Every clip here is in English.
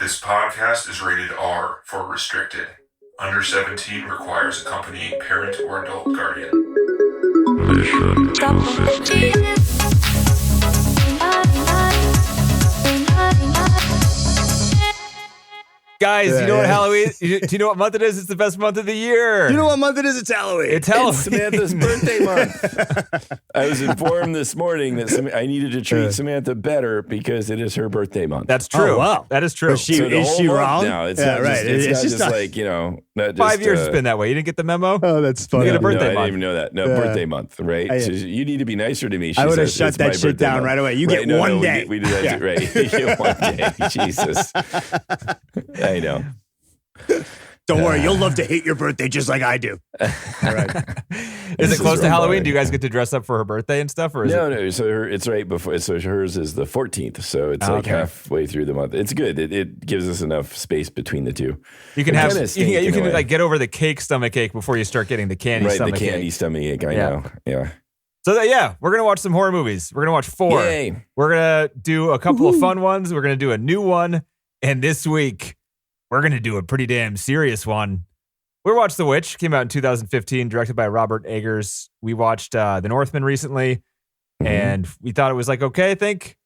This podcast is rated R for restricted. Under 17 requires accompanying parent or adult guardian. Mission success. Guys, you know what Halloween? Do you know what month it is? It's the best month of the year. Do you know what month it is? It's Halloween. It's Halloween. It's Samantha's birthday month. I was informed this morning that I needed to treat Samantha better because it is her birthday month. That's true. Oh, wow. That is true. Is she wrong? Now it's Yeah, not right. just, it's It's not just just not- like, you know, not just, 5 years it's been that way. You didn't get the memo? Oh, that's funny. You get a birthday no, I month. didn't even know that. No, Yeah. birthday month, right? I- So you need to be nicer to me. She I would have says, shut "It's that my shit birthday down month." right away. You get no, one no, day. We did that Yeah. right. You get one day. Jesus. I know. Don't worry, you'll love to hate your birthday just like I do. All right. Is it close to robotic. Halloween? Do you guys get to dress up for her birthday and stuff? Or is No, it? no. So it's right before. So hers is the 14th. So it's like Okay. halfway through the month. It's good. It gives us enough space between the two. You can I'm have kinda you stink can, you in a can way. like get over the cake stomach ache before you start getting the candy Right, stomach the candy ache. stomach ache. I Yeah. know. Yeah. So we're gonna watch some horror movies. We're gonna watch 4. Yay. We're gonna do a couple of fun ones. We're gonna do a new one, and this week we're gonna do a pretty damn serious one. We watched The Witch. Came out in 2015, directed by Robert Eggers. We watched The Northman recently, and we thought it was like okay. I think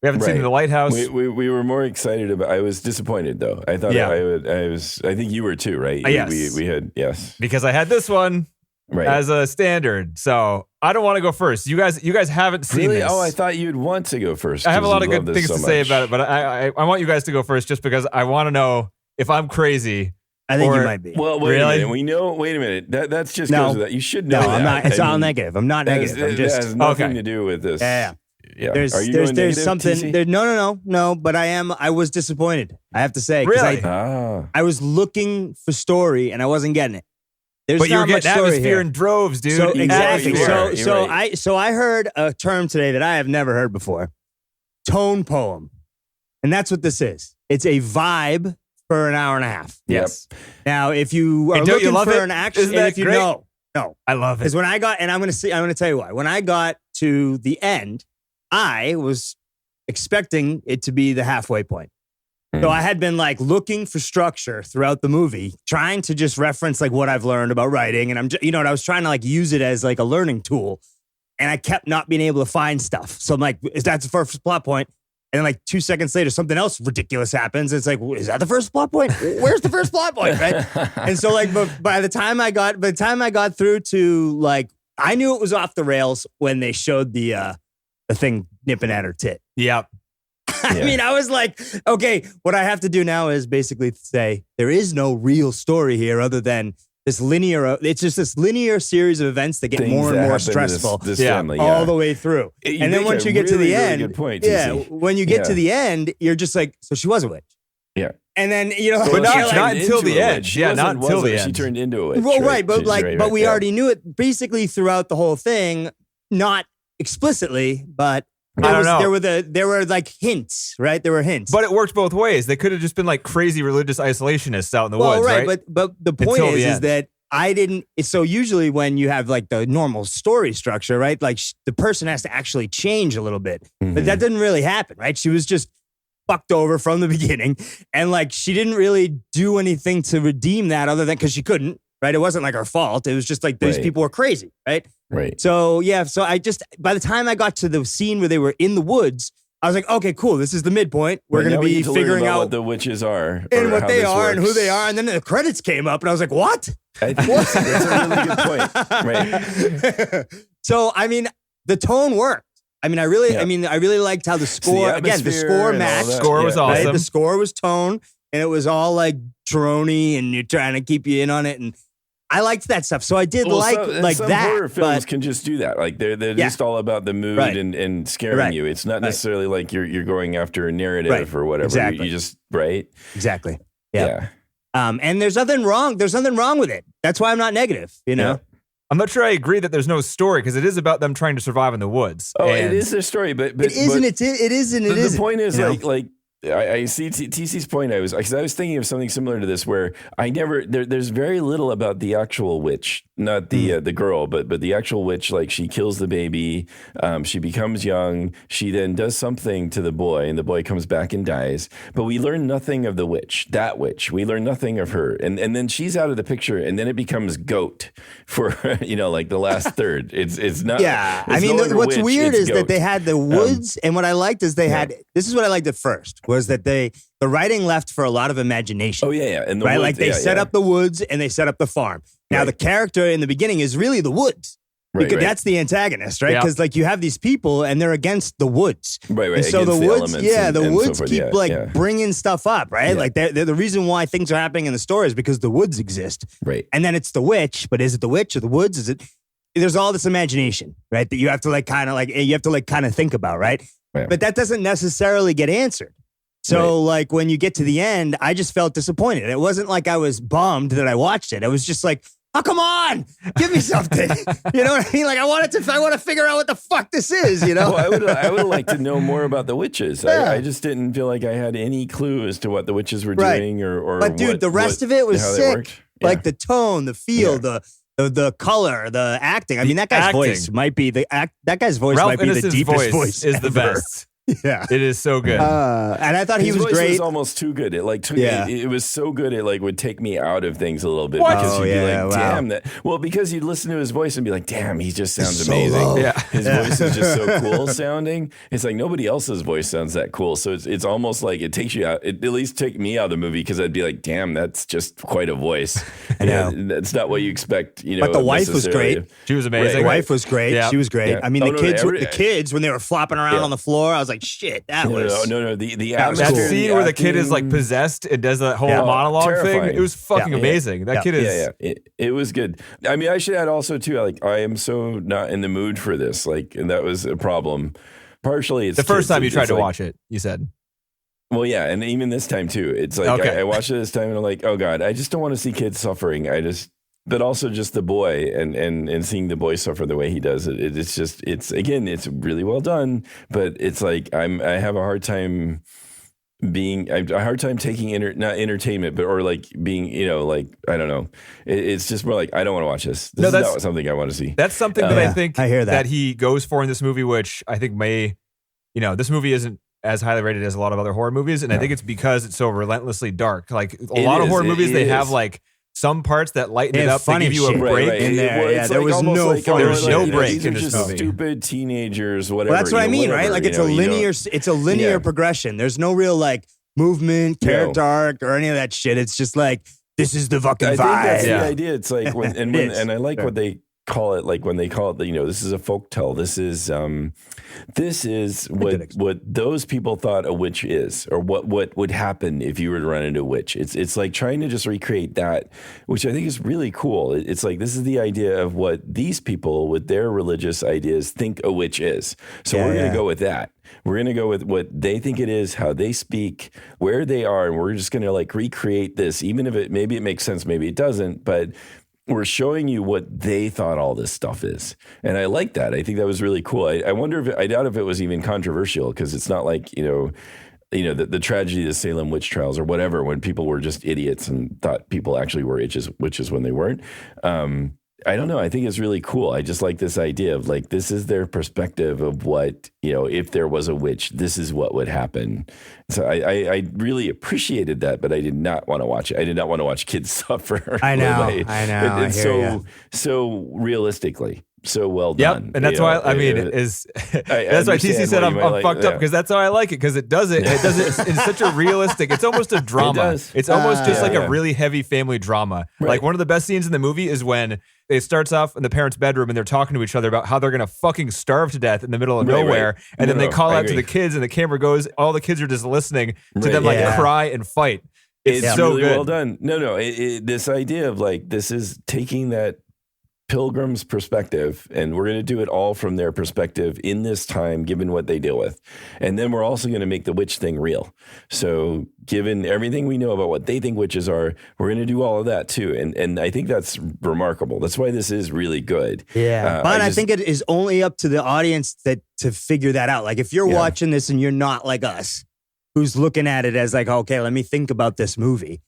we haven't seen Right. The Lighthouse. We were more excited about. I was disappointed though. I thought Yeah. I think you were too, right? Yes. We had yes. because I had this one Right. as a standard. So I don't want to go first. You guys haven't seen Really? this. Oh, I thought you'd want to go first. I have a 'cause lot you of love good this things so to say much. about it, but I want you guys to go first just because I want to know if I'm crazy. I think you Or- might be. Well, wait Really? a minute. We know. Wait a minute. That's just No. goes with that. You should know. No, that. I'm not. It's I all mean, negative. I'm not that negative. I'm that just. has nothing Okay. to do with this. Yeah. Yeah. There's Are you going negative, something. TC? There, no. But I was disappointed. I have to say. 'cause Really? I was looking for story and I wasn't getting it. There's But you were not much getting story atmosphere here. in droves, dude. So You exactly. were, So you're so right. I heard a term today that I have never heard before. Tone poem, and that's what this is. It's a vibe for an hour and a half. Yes. Now, if you are And don't you looking love for it? an action, Isn't and that if you great? no, I love it. because when I got, and I'm going to tell you why. When I got to the end, I was expecting it to be the halfway point. So I had been like looking for structure throughout the movie, trying to just reference like what I've learned about writing, and and I was trying to like use it as like a learning tool, and I kept not being able to find stuff. So I'm like, is that the first plot point? And then like 2 seconds later, something else ridiculous happens. It's like, is that the first plot point? Where's the first plot point? Right? And so like, but by the time I got through to like, I knew it was off the rails when they showed the thing nipping at her tit. Yep. I mean, I was like, okay, what I have to do now is basically say there is no real story here other than this linear. It's just this linear series of events that get Things more and that more happen to stressful. This Yeah. family, All the way through. You And then make once a you get to really, the really end, good point, yeah, TC. when you get to Yeah. the end, you're just like, so she was a witch. Yeah. And then, But you're not- like, not until into the a end. witch. She Yeah, not wasn't- until the She end. turned into a witch. well, right, but She's like, right, but we yeah. already knew it basically throughout the whole thing, not explicitly, but I don't know. there were like hints, right? There were hints. But it worked both ways. They could have just been like crazy religious isolationists out in the well, woods, right, right? but the point Until the is end. that I didn't. So usually when you have like the normal story structure, right? Like the person has to actually change a little bit, but that didn't really happen, right? She was just fucked over from the beginning, and like she didn't really do anything to redeem that other than because she couldn't, right? It wasn't like her fault. It was just like these Right. people were crazy, right? Right. So yeah, so I just by the time I got to the scene where they were in the woods, I was like, okay, cool. This is the midpoint. We're Right, going now to we be need to learn figuring about out what the witches are and or what how they this are and who works. they are. And then the credits came up, and I was like, what? I think that's a really good point. Right. So I mean, the tone worked. I mean, I really liked how the score. Again, the atmosphere score and all matched. that. Score was Yeah. awesome. Right? The score was tone, and it was all like droney, and you're trying to keep you in on it. And I liked that stuff. So I did Well, like some that. horror films But can just do that. Like they're Yeah. just all about the mood Right. and scaring Right. you. It's not Right. necessarily like you're going after a narrative Right. or whatever. Exactly. You just right. exactly. Yeah. Yeah. And there's nothing wrong. There's nothing wrong with it. That's why I'm not negative. You know. Yeah. I'm not sure I agree that there's no story because it is about them trying to survive in the woods. Oh, And it is their story, but It isn't. but It isn't. It the isn't. point is you know? like I see TC's point. I was thinking of something similar to this, where there's very little about the actual witch, not the girl, but the actual witch. Like, she kills the baby, she becomes young, she then does something to the boy, and the boy comes back and dies. But we learn nothing of the witch. That witch, we learn nothing of her, and then she's out of the picture, and then it becomes goat for like the last third. It's not. Yeah, it's I mean, no longer what's witch, weird it's is goat. that they had the woods, and what I liked is they had. This is what I liked at first, was that the writing left for a lot of imagination. Oh yeah, and the right, woods, like they set up the woods and they set up the farm. Now the character in the beginning is really the woods. Because that's the antagonist, right? Because like you have these people and they're against the woods, right? And so the woods, the woods so keep bringing stuff up, right? Like they're the reason why things are happening in the story is because the woods exist, right? And then it's the witch, but is it the witch or the woods? Is it? There's all this imagination, right? That you have to kind of think about, right? But that doesn't necessarily get answered. So like when you get to the end, I just felt disappointed. It wasn't like I was bummed that I watched it. It was just like, oh, come on, give me something. You know what I mean? Like I want to figure out what the fuck this is, you know? Well, I would like to know more about the witches. Yeah. I just didn't feel like I had any clue as to what the witches were doing or But dude, the rest of it was sick. Like the tone, the feel, the color, the acting. I mean, that guy's voice might be that guy's voice Ralph might be the deepest voice is the ever. best. Yeah, it is so good. And I thought he was voice great. Was almost too good. It like took it was so good. It like would take me out of things a little bit What? because you'd be like, damn wow. that. Well, because you'd listen to his voice and be like, damn, he just sounds so amazing. low. Yeah. His voice is just so cool sounding. It's like nobody else's voice sounds that cool. So it's almost like it takes you out. It at least take me out of the movie because I'd be like, damn, that's just quite a voice. I know. That's not what you expect. You know, but the wife was great. She was amazing. The wife was great. Yeah. She was great. Yeah. I mean, the kids when they were flopping around on the floor, I was like, shit, that was. No. The that atmosphere, scene where the kid is like possessed and does that whole monologue terrifying. thing. It was fucking amazing. That kid is. It was good. I mean, I should add also too. Like, I am so not in the mood for this. Like, and that was a problem. Partially, it's the first time you tried to like, watch it. You said. Well, yeah, and even this time too. It's like I watched it this time and I'm like, oh god, I just don't want to see kids suffering. But also just the boy and seeing the boy suffer the way he does it's really well done, but it's like I have a hard time taking not entertainment, but or like being, like, I don't know. It's just more like, I don't want to watch this. This is not something I want to see. That's something that I think I hear that he goes for in this movie, which I think this movie isn't as highly rated as a lot of other horror movies. And I think it's because it's so relentlessly dark. Like a lot of horror movies, they have like some parts that lighten it up. They give you a break in there. There was no funny. There was no break in this movie. Stupid teenagers, whatever. Well, that's what I mean, right? Like it's a linear progression. There's no real like movement, character arc, or any of that shit. It's just like, this is the fucking vibe. I think that's the idea. It's like and I like what they call it, like when they call it, this is a folktale. This is what those people thought a witch is, or what would happen if you were to run into a witch. It's like trying to just recreate that, which I think is really cool. It's like, this is the idea of what these people with their religious ideas think a witch is. So we're going to go with that. We're going to go with what they think it is, how they speak, where they are, and we're just going to like recreate this, even if maybe it makes sense, maybe it doesn't, but we're showing you what they thought all this stuff is. And I like that. I think that was really cool. I wonder I doubt if it was even controversial, because it's not like, the tragedy of the Salem witch trials or whatever, when people were just idiots and thought people actually were witches when they weren't. I don't know. I think it's really cool. I just like this idea of like, this is their perspective of what, if there was a witch, this is what would happen. So I really appreciated that, but I did not want to watch it. I did not want to watch kids suffer. I know. It's so realistically. So well done. Yep, and that's why that's why TC said I'm fucked up, because that's how I like it, because it does it in such a realistic. It's almost a drama. It's almost just like a really heavy family drama. Right. Like one of the best scenes in the movie is when it starts off in the parents' bedroom and they're talking to each other about how they're gonna fucking starve to death in the middle of nowhere, and then they call out to the kids, and the camera goes. All the kids are just listening to them cry and fight. It's so really good. well done. No, this idea of like, this is taking that pilgrim's perspective, and we're going to do it all from their perspective in this time, given what they deal with. And then we're also going to make the witch thing real. So given everything we know about what they think witches are, we're going to do all of that too. And I think that's remarkable. That's why this is really good. Yeah. But I think it is only up to the audience to figure that out. Like if you're watching this and you're not like us, who's looking at it as like, okay, let me think about this movie,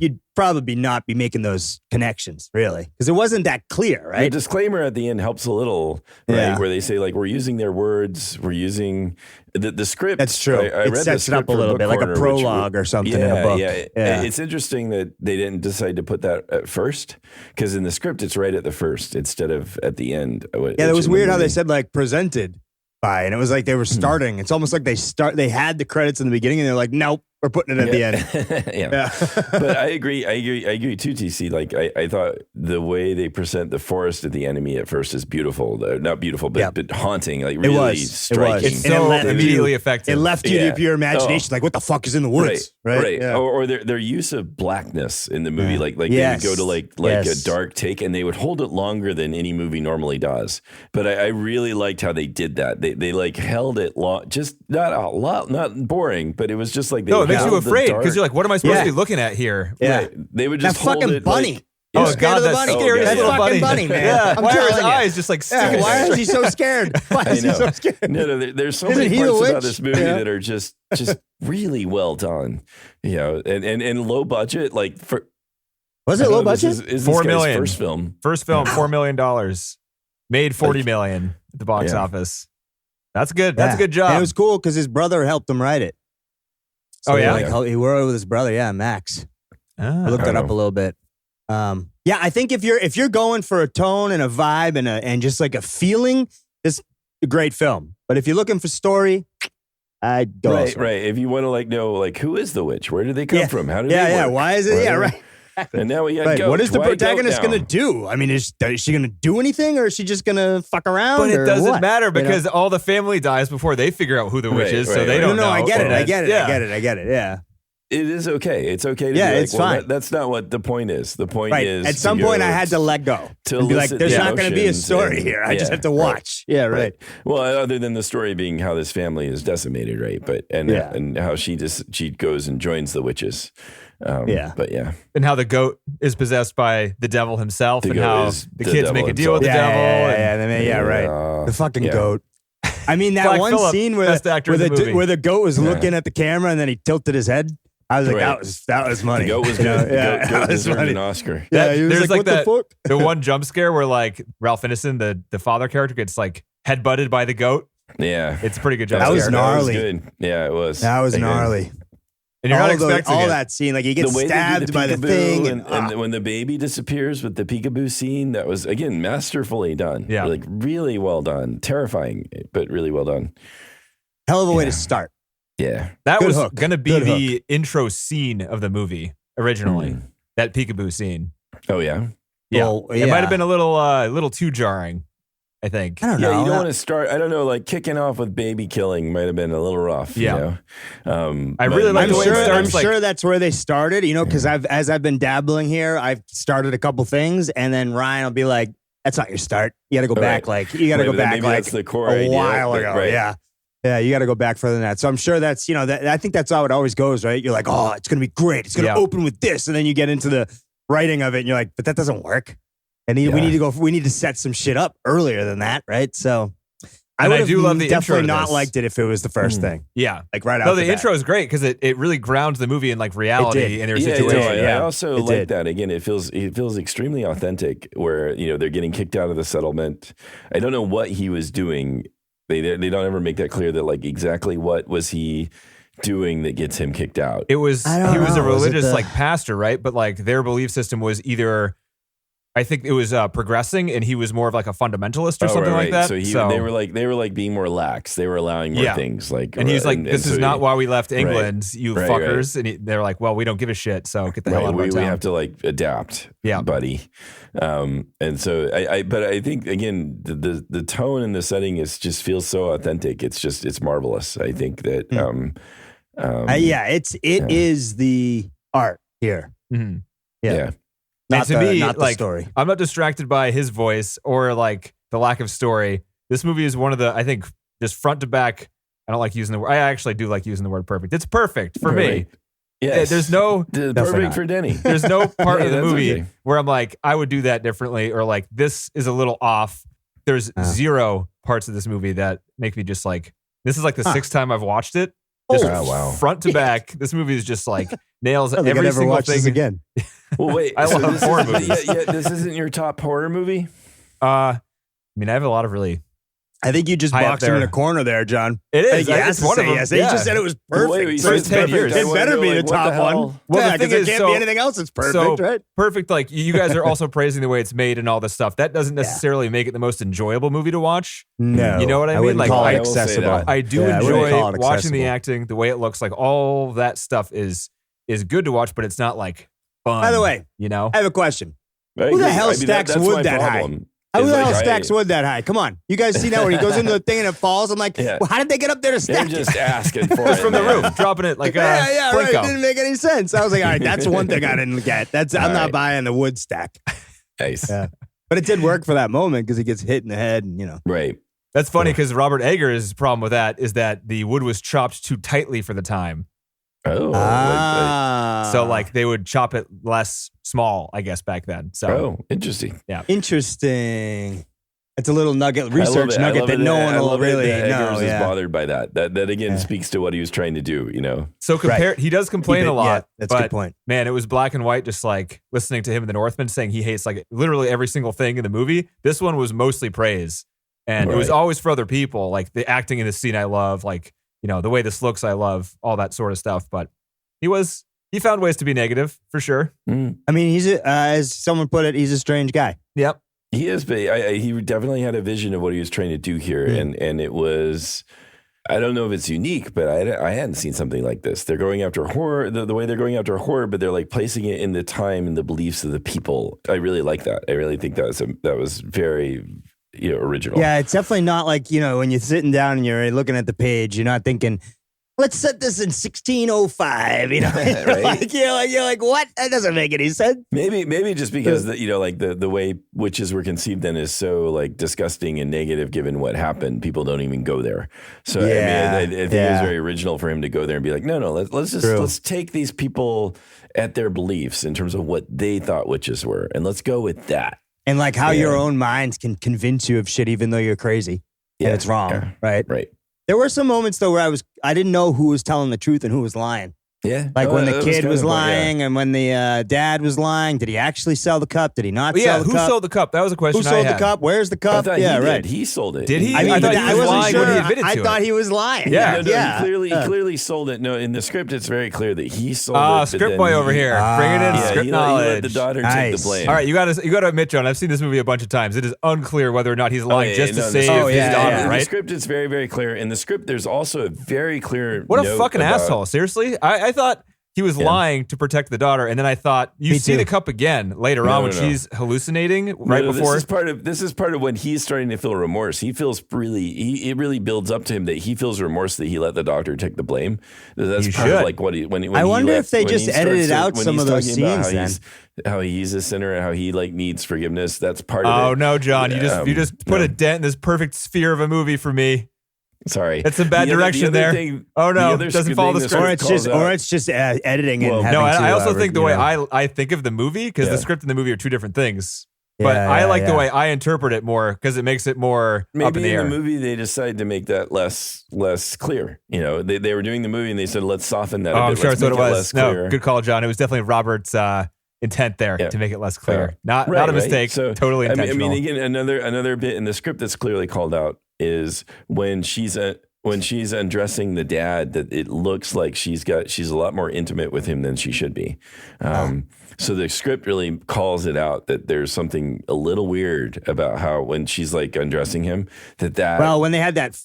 you'd probably not be making those connections, really, because it wasn't that clear, right? The disclaimer at the end helps a little, right? Yeah. Where they say, like, we're using their words, we're using the script. That's true. I It read sets the it up script a for little Book bit, like a Corner, prologue or something in a book. Yeah. It's interesting that they didn't decide to put that at first, because in the script, it's right at the first instead of at the end. Yeah, it was weird how they said, like, presented by, and it was like they were starting. It's almost like they had the credits in the beginning, and they're like, nope, we're putting it at the end. Yeah. But I agree too, TC. Like, I thought the way they present the forest of the enemy at first is beautiful. Not beautiful, but haunting, like really striking. It's so immediately effective. It left you to pure imagination, like, what the fuck is in the woods? Right. Yeah. Or their use of blackness in the movie, like they would go to like a dark take, and they would hold it longer than any movie normally does. But I really liked how they did that. They like held it long, just not a lot, not boring, but it was just like it makes you afraid because you're like, what am I supposed to be looking at here? Yeah, right. They would just that hold fucking it bunny. Like, oh God, that scary little fucking bunny, man. Yeah, I'm why are his telling you. eyes just like sticking? Why is he so scared? Why is he so scared? No, there's so Isn't many he the parts about witch? this movie that are just really well done, you know, and low budget. Like, was it low budget? Is $4 this million. first film? First film, $4 million, made $40 million at the box office. That's good. That's a good job. And it was cool because his brother helped him write it. So he worked with his brother. Yeah, Max. I looked it up a little bit. Yeah, I think if you're going for a tone and a vibe and just like a feeling, this is a great film. But if you're looking for story, I'd go elsewhere. Right. If you want to like know like who is the witch, where did they come from, how did they work? Yeah, why is it? Right. And now we got goat. What is the Why protagonist goat going to now? do? I mean, is she going to do anything, or is she just going to fuck around? But it or doesn't what? matter because all the family dies before they figure out who the witch is, so they don't know. No, I get it. I get it. Yeah. It is okay. It's okay to be like, it's fine. That's not what the point is. The point is at some point I had to let go. To be like, there's not going to be a story here. I just have to watch. Right. Yeah, right. Well, other than the story being how this family is decimated, right? But and how she goes and joins the witches. But and how the goat is possessed by the devil himself, and how the kids make a deal with the devil. Right. The fucking goat. I mean, that one Phillip, scene where the goat was looking at the camera and then he tilted his head. I was like, that was money. The goat was good. Goat deserved an Oscar. Yeah, he was there's like, what the fuck? The one jump scare where like Ralph Ineson, the father character, gets like headbutted by the goat. Yeah, it's a pretty good jump scare. That was gnarly. That was good. Yeah, it was. That was gnarly. And you're not expecting all that scene, like he gets stabbed by the thing, and when the baby disappears with the peekaboo scene, that was again masterfully done. Yeah, like really well done, terrifying, but really well done. Hell of a way to start. Yeah, that was going to be the intro scene of the movie originally. That peekaboo scene. Oh yeah, It might have been a little too jarring. I think. I don't know. Yeah, you don't want to start. I don't know. Like kicking off with baby killing might have been a little rough. Yeah, you know? I really like the way it starts. I'm sure that's where they started. You know, because as I've been dabbling here, I've started a couple things, and then Ryan will be like, "That's not your start. You got to go back. Like you got to go back like that's the core a while ago." Right. Yeah, you got to go back further than that. So I'm sure that's I think that's how it always goes, right? You're like, "Oh, it's gonna be great. It's gonna open with this," and then you get into the writing of it, and you're like, "But that doesn't work." And we need to set some shit up earlier than that, right? So I do love the definitely intro. Not liked it if it was the first thing. Yeah, like right out. No, the intro is great because it really grounds the movie in like reality and their situation. I also like that. Again, it feels extremely authentic. Where they're getting kicked out of the settlement. I don't know what he was doing. They don't ever make that clear. That like exactly what was he doing that gets him kicked out. He was a religious like pastor, right? But like their belief system was either. I think it was progressing, and he was more of like a fundamentalist or something like that. So they were like being more lax. They were allowing more things. Like, and he's like, "This is not why we left England, you fuckers." Right. And they're like, "Well, we don't give a shit, so get the hell out of our town." We have to like adapt, buddy. And so but I think again, the tone and the setting just feels so authentic. It's marvelous. I think that it is the art here. Mm-hmm. Yeah. Not the story. I'm not distracted by his voice or like the lack of story. This movie is one of the, I think, just front to back. I don't like using the word. I actually do like using the word perfect. It's perfect for me. Yes. There's no perfect for Denny. There's no part of the movie where I'm like, I would do that differently, or like this is a little off. There's zero parts of this movie that make me just like, this is like the sixth time I've watched it. Just wow. front to back. This movie is just like nails I don't think I'd every ever single watch thing. this again. Well, wait. I love this horror isn't- movies. Yeah, this isn't your top horror movie? I mean, I have a lot of really. I think you just High up boxed him in there. a corner there, John. It I is. think he has It's to one of say them. yes. He Yeah. just said it was perfect. Wait, So for it's 10 perfect. years. It I wanna better know, be the like, what top the hell? one. Well, the Yeah, thing because there is, can't so- be anything else that's perfect, So right? perfect. Like you guys are also praising the way it's made and all this stuff. That doesn't necessarily make it the most enjoyable movie to watch. No. You know what I mean? wouldn't Like, call I it will say accessible. that. I do Yeah, I wouldn't enjoy call it watching the accessible. acting, the way it looks. Like all that stuff is good to watch, but it's not like fun. By the way, you know. I have a question. I Who the agree. hell I mean, stacks that's wood my that high? problem. How It's the hell like, stacks wood that high? Come on. You guys see that where he goes into the thing and it falls? I'm like, Yeah. well, how did they get up there to They're stack it? just asking for Just it. from the man. roof, dropping it like Yeah, right. Plinko. It didn't make any sense. I was like, all right, that's one thing I didn't get. I'm All not right. buying the wood stack. Nice. Yeah. But it did work for that moment because he gets hit in the head and, you know. Right. That's funny because Robert Eggers' problem with that is that the wood was chopped too tightly for the time. Oh. So like they would chop it less small, I guess, back then. So Oh, interesting. Interesting. It's a little nugget, I research love it. I nugget love that it. no I one will love it really that know. Eggers is Yeah. bothered by that. That again Yeah. speaks to what he was trying to do. You know. So he does complain Keep it- a lot. yeah, that's a but good point. man, it was black and white, just like listening to him in The Northman saying he hates like literally every single thing in the movie. This one was mostly praise. And it was Right. always for other people. Like the acting in the scene I love, like, you know, the way this looks I love, all that sort of stuff. But he found ways to be negative for sure. Mm. I mean, as someone put it, he's a strange guy. Yep. He is, but he definitely had a vision of what he was trying to do here, and it was. I don't know if it's unique, but I hadn't seen something like this. They're going after horror the way they're going after horror, but they're like placing it in the time and the beliefs of the people. I really like that. I really think that was very original. Yeah, it's definitely not like, you know, when you're sitting down and you're looking at the page, you're not thinking, let's set this in 1605. You know, Right. you're like, what? That doesn't make any sense. Maybe just because the way witches were conceived then is so like disgusting and negative given what happened. People don't even go there. So Yeah. I think it was very original for him to go there and be like, no, let's take these people at their beliefs in terms of what they thought witches were, and let's go with that. And like how Yeah. your own mind can convince you of shit even though you're crazy. Yeah. And it's wrong, Yeah. right? Right. There were some moments though where I didn't know who was telling the truth and who was lying. Yeah. Like when the that kid kind was of what- yeah. lying and when the dad was lying. Did he actually sell the cup? Did he not But sell yeah, the who cup? sold the cup? That was a question Who I sold had. the cup? Where's the I cup? thought Yeah, he right. did. He sold it. Did he? I mean, I thought but he was wasn't lying sure. when he admitted I to thought it. he was lying. Yeah. yeah. He clearly sold it. No, in the script, it's very clear that he sold it. but Script then boy he- over here. Ah. Bringing in Yeah, script he knowledge. let the daughter take Nice. the blame. All right, you got to admit, John, I've seen this movie a bunch of times. It is unclear whether or not he's lying just to save Oh, his yeah, daughter, yeah. In right? the script, it's very, very clear. In the script, there's also a very clear. What a note fucking about- asshole. Seriously? I thought he was lying to protect the daughter, and then I thought you Me see too. the cup again later No, on no, when no. she's hallucinating right No, before. This is part of when he's starting to feel remorse. He feels it really builds up to him that he feels remorse that he let the doctor take the blame. That's You part of should. like when I wonder if they when just he starts edited to- out when some he's of those talking about scenes how he's a sinner and how he like needs forgiveness. That's part of it. Oh no, John! You just put no. a dent in this perfect sphere of a movie for me. Sorry, That's some bad The other- direction the other there. thing- Oh, no, the other doesn't thing follow the script. Or it's just editing and Well, having No, to, I also think the you way know. I think of the movie, because the Yeah. script and the movie are two different things. But Yeah, I yeah, like the yeah. way I interpret it more because it makes it more up in Maybe the in air. the movie they decided to make that less clear. You know, they were doing the movie and they said let's soften that. Oh, a I'm bit. sure Let's that's what it make was. less No, clear. good call, John. It was definitely Robert's intent there Yeah. to make it less clear. Not Right, a mistake. So, Totally I intentional. mean, again, another bit in the script that's clearly called out is when she's undressing the dad, that it looks like she's a lot more intimate with him than she should be. So the script really calls it out that there's something a little weird about how when she's like undressing him that Well, when they had that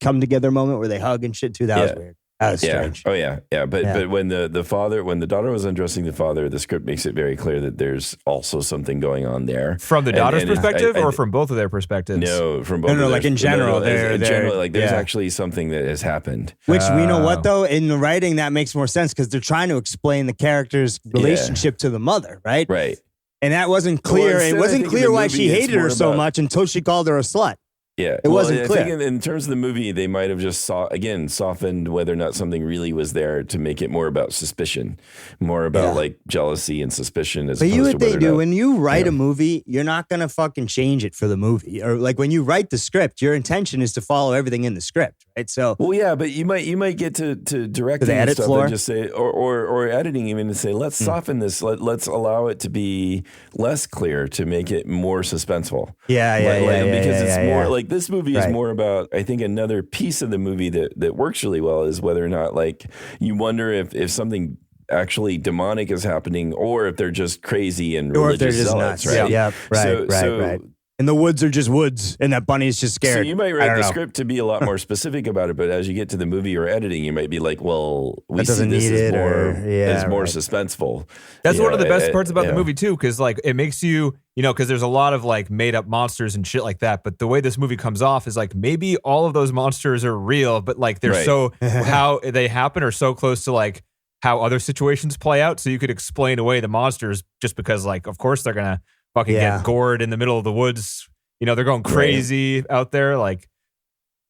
come together moment where they hug and shit too, that was Yeah. weird. That was strange. Oh yeah. But Yeah. but when the daughter was undressing the father, the script makes it very clear that there's also something going on there. From the daughter's And perspective, I- or from both of their perspectives? No, from both. No, of like their- in general, in they're- general, like there's yeah. actually something that has happened. Which we know what though, in the writing that makes more sense because they're trying to explain the character's relationship to the mother, right? Right. And that wasn't Well, clear. instead, It I wasn't think in clear the why movie, she it's hated her more so about- much until she called her a slut. Yeah, It wasn't I clear. think in terms of the movie, they might have just softened whether or not something really was there to make it more about suspicion, more about like jealousy and suspicion. As But you opposed would to think, whether or dude, not- when you write Yeah. a movie, you're not going to fucking change it for the movie. Or like when you write the script, your intention is to follow everything in the script. Right? So, well, yeah, but you might get to directing the and edit stuff floor? and just say, or editing even to say, let's soften this. Let's allow it to be less clear to make it more suspenseful. Because it's more like this movie is more about. I think another piece of the movie that works really well is whether or not like you wonder if something actually demonic is happening or if they're just crazy and or if they're religious just zealots, nuts. right? Yeah, right. And the woods are just woods, and that bunny's just scared. So you might write the script to be a lot more specific about it, but as you get to the movie or editing, you might be like, well, we see this as more suspenseful. That's one of the best parts about the movie too, because like it makes you, because there's a lot of like made up monsters and shit like that. But the way this movie comes off is like maybe all of those monsters are real, but like they're so how they happen are so close to like how other situations play out. So you could explain away the monsters just because like, of course they're gonna fucking get gored in the middle of the woods. They're going crazy out there. Like,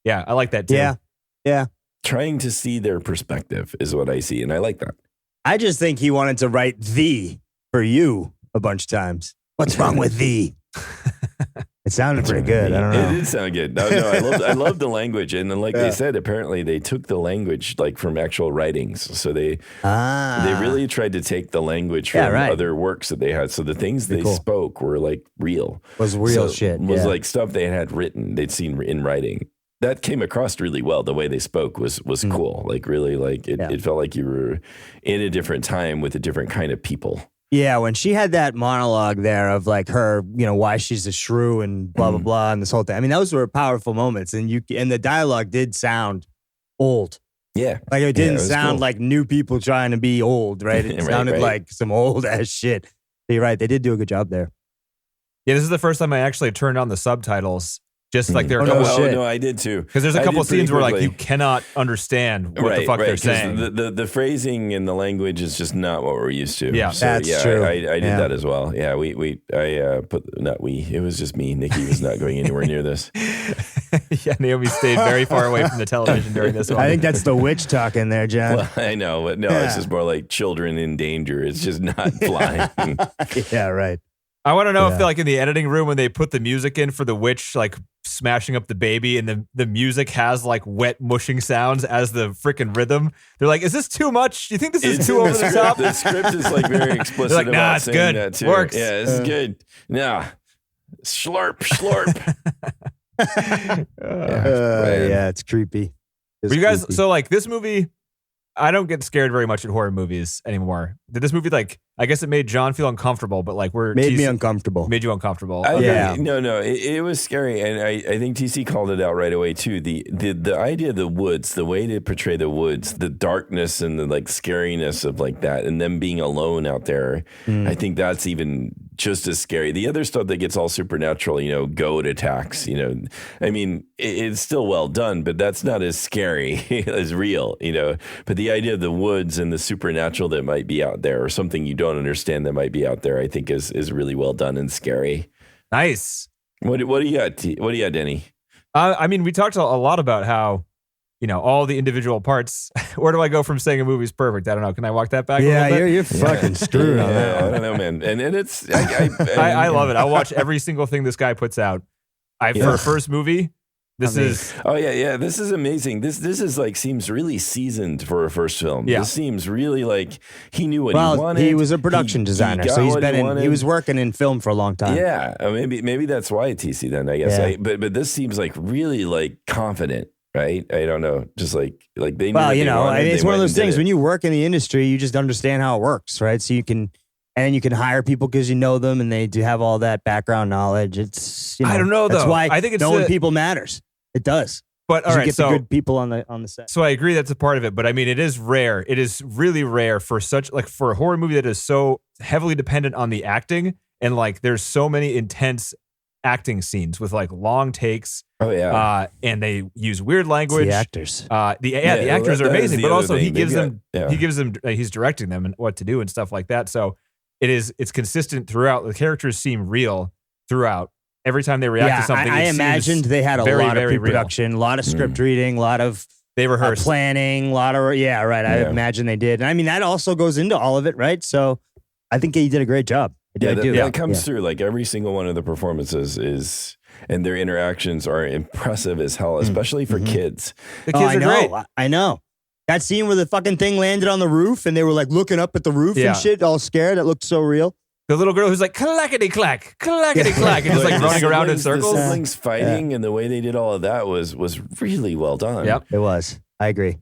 I like that too. Yeah. Trying to see their perspective is what I see, and I like that. I just think he wanted to write "thee" for you a bunch of times. What's wrong with thee? It sounded pretty good. I don't know. It did sound good. No, I love the language, and then like they said, apparently they took the language like from actual writings. So they really tried to take the language from other works that they had. So the things they spoke were like real. Was real shit. Was like stuff they had written. They'd seen in writing. That came across really well. The way they spoke was cool. Like really, like it felt like you were in a different time with a different kind of people. Yeah, when she had that monologue there of like her, why she's a shrew and blah blah blah, and this whole thing. I mean, those were powerful moments, and the dialogue did sound old. Yeah, like it didn't sound like new people trying to be old, right? It sounded like some old ass shit. You're right; they did do a good job there. Yeah, this is the first time I actually turned on the subtitles. Just like there are no, I did too. Because there's a couple scenes where like you cannot understand what the fuck they're saying. The phrasing and the language is just not what we're used to. Yeah, so, that's true. I did that as well. Yeah, it was just me. Nikki was not going anywhere near this. Yeah, Naomi stayed very far away from the television during this one. I think that's the witch talking there, John. Well, I know, but no, it's just more like children in danger. It's just not flying. Yeah, right. I want to know if like in the editing room when they put the music in for the witch like smashing up the baby and the music has like wet mushing sounds as the freaking rhythm. They're like, is this too much? Do you think this is too over the top? The script is like very explicit like, about it's saying good. that too. Works. Yeah, this is good. Nah. Slurp. Yeah, it's creepy. But you guys, so like this movie, I don't get scared very much at horror movies anymore. Did this movie like? I guess it made John feel uncomfortable, but like made me uncomfortable. Made you uncomfortable. No, it was scary, and I think TC called it out right away too. The idea of the woods, the way to portray the woods, the darkness and the like scariness of like that, and them being alone out there. I think that's even just as scary. The other stuff that gets all supernatural, goat attacks. I mean, it's still well done, but that's not as scary as real. But the idea of the woods and the supernatural that might be out there, or something you don't understand that might be out there, I think is really well done and scary. Nice. What do you got? What do you got, Denny? I mean, we talked a lot about how all the individual parts. Where do I go from saying a movie's perfect? I don't know. Can I walk that back? Yeah, a little bit? you're fucking screwed on that. I don't know, man. And it's I love it. I'll watch every single thing this guy puts out. For a first movie. This is this is amazing. This is like seems really seasoned for a first film. Yeah. This seems really like he knew what he wanted. He was a production designer, so he was working in film for a long time. Yeah, maybe that's why TC then, I guess. Yeah. But this seems like really like confident, right? I don't know, just like they knew what they wanted, it's one of those things when you work in the industry, you just understand how it works, right? So you can hire people because you know them and they do have all that background knowledge. It's I don't know though. That's why I think knowing people matters. It does. But all right, get the good people on the set. So I agree that's a part of it, but I mean it is rare. It is really rare for for a horror movie that is so heavily dependent on the acting, and like there's so many intense acting scenes with like long takes. Oh yeah. And they use weird language. It's the actors. The actors are amazing, but also he gives them he's directing them and what to do and stuff like that. So it's consistent throughout. The characters seem real throughout. Every time they react to something, I imagined they had a lot of pre-production, a lot of script reading, a lot of they rehearsed planning, a lot of I imagine they did, and I mean that also goes into all of it, right? So I think he did a great job. That comes through. Like every single one of the performances is and their interactions are impressive as hell, especially for kids. The kids are great. I know. That scene where the fucking thing landed on the roof and they were like looking up at the roof and shit, all scared. It looked so real. The little girl who's like, clackety-clack, clackety-clack, and just like running around in circles. The siblings fighting and the way they did all of that was really well done. Yep. It was. I agree.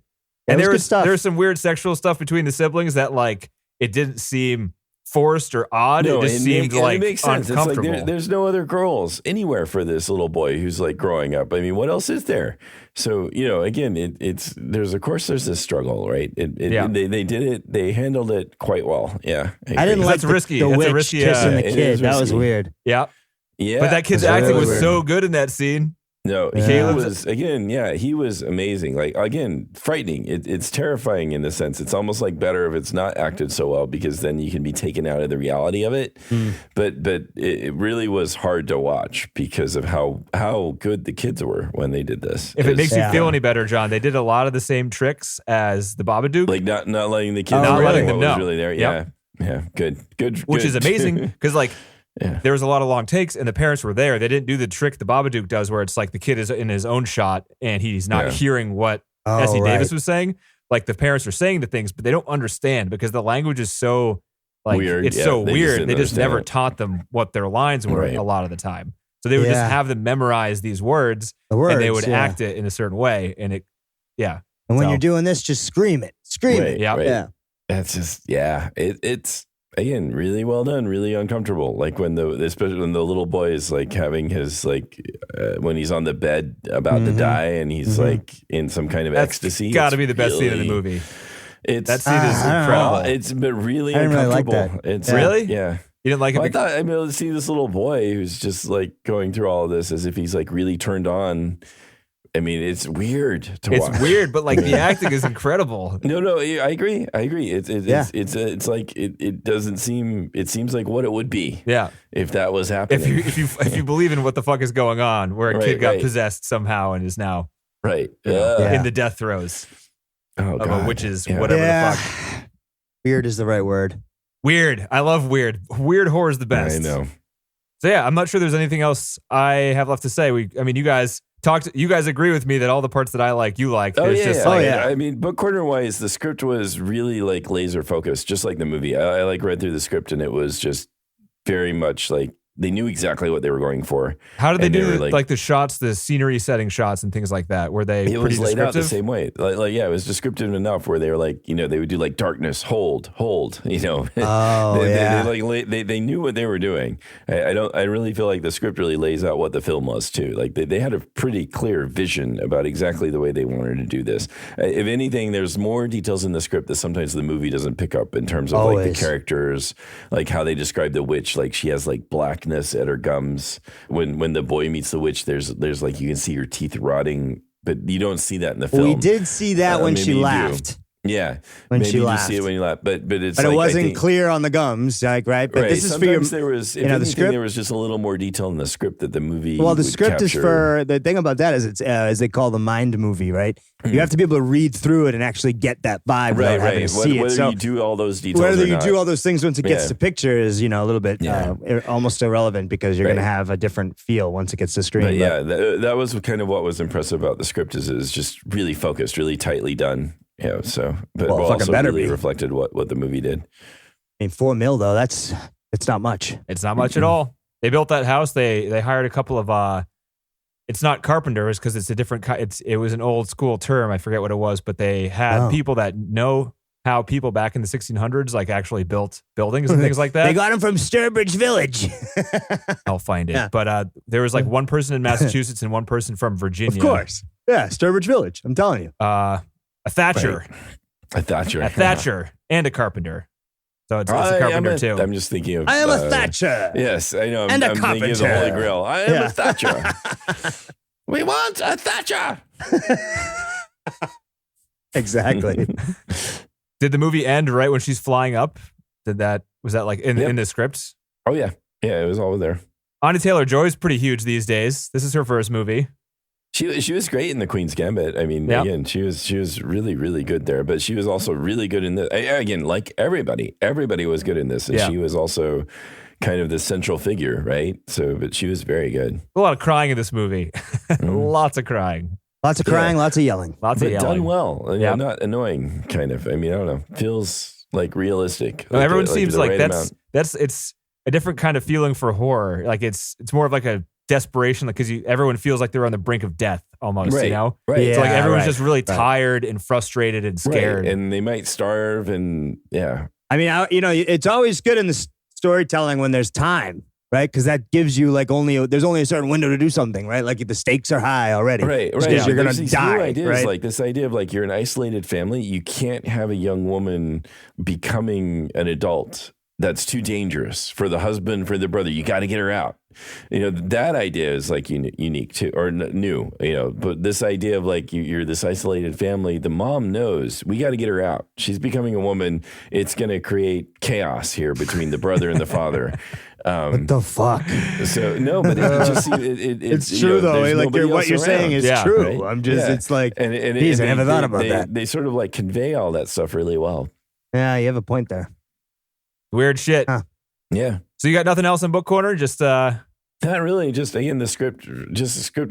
And there was was some weird sexual stuff between the siblings that like, it didn't seem forced or odd. No, it just seemed like it makes sense. uncomfortable. It's like there's no other girls anywhere for this little boy who's like growing up. I mean, what else is there? So, again, there's this struggle, right? They did it. They handled it quite well. Yeah. I didn't like risky. The That's witch a risky, kissing the kid. That was weird. Yeah. Yeah. But that kid's acting was so good in that scene. No, Yeah. he was amazing. Like, again, frightening. It's terrifying in the sense. It's almost like better if it's not acted so well because then you can be taken out of the reality of it. But it really was hard to watch because of how good the kids were when they did this. If it makes you feel any better, John, they did a lot of the same tricks as the Babadook. Like not letting the kids not letting them what was know. really there. Yep. Yeah, good. Which is amazing because like, yeah. There was a lot of long takes and the parents were there. They didn't do the trick the Babadook does where it's like the kid is in his own shot and he's not hearing what Essie Davis was saying. Like the parents are saying the things, but they don't understand because the language is so like weird. It's so weird. They just never it. taught them what their lines were a lot of the time. So they would just have them memorize these words and they would act it in a certain way. And And when you're doing this, just scream it. Scream it. Yeah. Right. Yeah. That's just, it's, again, really well done, really uncomfortable. Like especially when the little boy is like having his when he's on the bed about to die and he's like in some kind of ecstasy. Got to be the best scene in the movie. That scene is incredible. It's but really I didn't really like uncomfortable. that. It's Really? Yeah. You didn't like it? I thought I'd be able to see this little boy who's just like going through all of this as if he's like really turned on. I mean, it's weird to watch. It's weird, but like the acting is incredible. No, I agree. It's like it doesn't seem. It seems like what it would be. Yeah. If that was happening. If you believe in what the fuck is going on, where a kid got possessed somehow and is now right in the death throes of a witch's whatever the fuck. Weird is the right word. Weird. I love weird. Weird horror is the best. I know. So yeah, I'm not sure there's anything else I have left to say. You guys talked. You guys agree with me that all the parts that I like, you like. I mean, book corner wise, the script was really like laser focused, just like the movie. I like read through the script and it was just very much like they knew exactly what they were going for. How did they do like the shots, the scenery setting shots and things like that? Were they pretty laid out the descriptive? same way? It was descriptive enough where they were like, they would do like darkness, hold, they knew what they were doing. I really feel like the script really lays out what the film was too. Like they had a pretty clear vision about exactly the way they wanted to do this. If anything, there's more details in the script that sometimes the movie doesn't pick up in terms of like the characters, like how they describe the witch, like she has like blackness at her gums. When the boy meets the witch, there's like you can see her teeth rotting, but you don't see that in the film. We did see that when she laughed. Yeah, when she laughed. You see it when you laugh, but it's. But it wasn't clear on the gums, like right. But this is sometimes for there was. If anything, there was just a little more detail in the script that the movie. Well, the script capture. is for the thing about that is it's as they call the mind movie, right? You have to be able to read through it and actually get that vibe without having to see it. Whether you do all those details, whether you do all those things once it gets to picture is a little bit almost irrelevant because you're going to have a different feel once it gets to screen. But that was kind of what was impressive about the script is just really focused, really tightly done. Yeah, so but also really reflected what the movie did. I mean, $4 million though, it's not much. It's not much at all. They built that house. They hired a couple of it's not carpenters because it's a different it was an old school term. I forget what it was, but they had people that know how people back in the 1600s like actually built buildings and things like that. They got them from Sturbridge Village. I'll find it. Yeah. But there was like one person in Massachusetts and one person from Virginia. Of course. Yeah, Sturbridge Village. I'm telling you. A Thatcher. A Thatcher and a carpenter. So it's a carpenter too. I'm just thinking of... I am a Thatcher. Yes, I know. And a I'm carpenter. thinking of the Holy Grail. I am a Thatcher. We want a Thatcher. Exactly. Did the movie end right when she's flying up? Was that like in the script? Oh, yeah. Yeah, it was all there. Anya Taylor-Joy's pretty huge these days. This is her first movie. She was great in The Queen's Gambit. I mean, again, she was really, really good there. But she was also really good in this. Again, like everybody was good in this. And she was also kind of the central figure, right? So, but she was very good. A lot of crying in this movie. Lots of crying. Lots of crying, lots of yelling. Lots of yelling. Done well. Yeah, not annoying, kind of. I mean, I don't know. Feels like realistic. No, like everyone seems like right it's a different kind of feeling for horror. Like it's more of like a desperation, because everyone feels like they're on the brink of death almost, right. you know? Right. Yeah, so like everyone's just really tired and frustrated and scared. Right. And they might starve and I mean, it's always good in the storytelling when there's time, right? Because that gives you like there's only a certain window to do something, right? Like the stakes are high already. Right. Because you're going to die, ideas, right? Like this idea of like you're an isolated family. You can't have a young woman becoming an adult. That's too dangerous for the husband, for the brother. You got to get her out. That idea is like unique too, or new, but this idea of like you're this isolated family, the mom knows we got to get her out. She's becoming a woman. It's going to create chaos here between the brother and the father. What the fuck? So no, but it's true though. Like what you're saying is true. Right? I'm just, it's like, I never thought about that. They sort of like convey all that stuff really well. Yeah, you have a point there. Weird shit. Huh. Yeah. So you got nothing else in Book Corner? Just not really. Just again, the script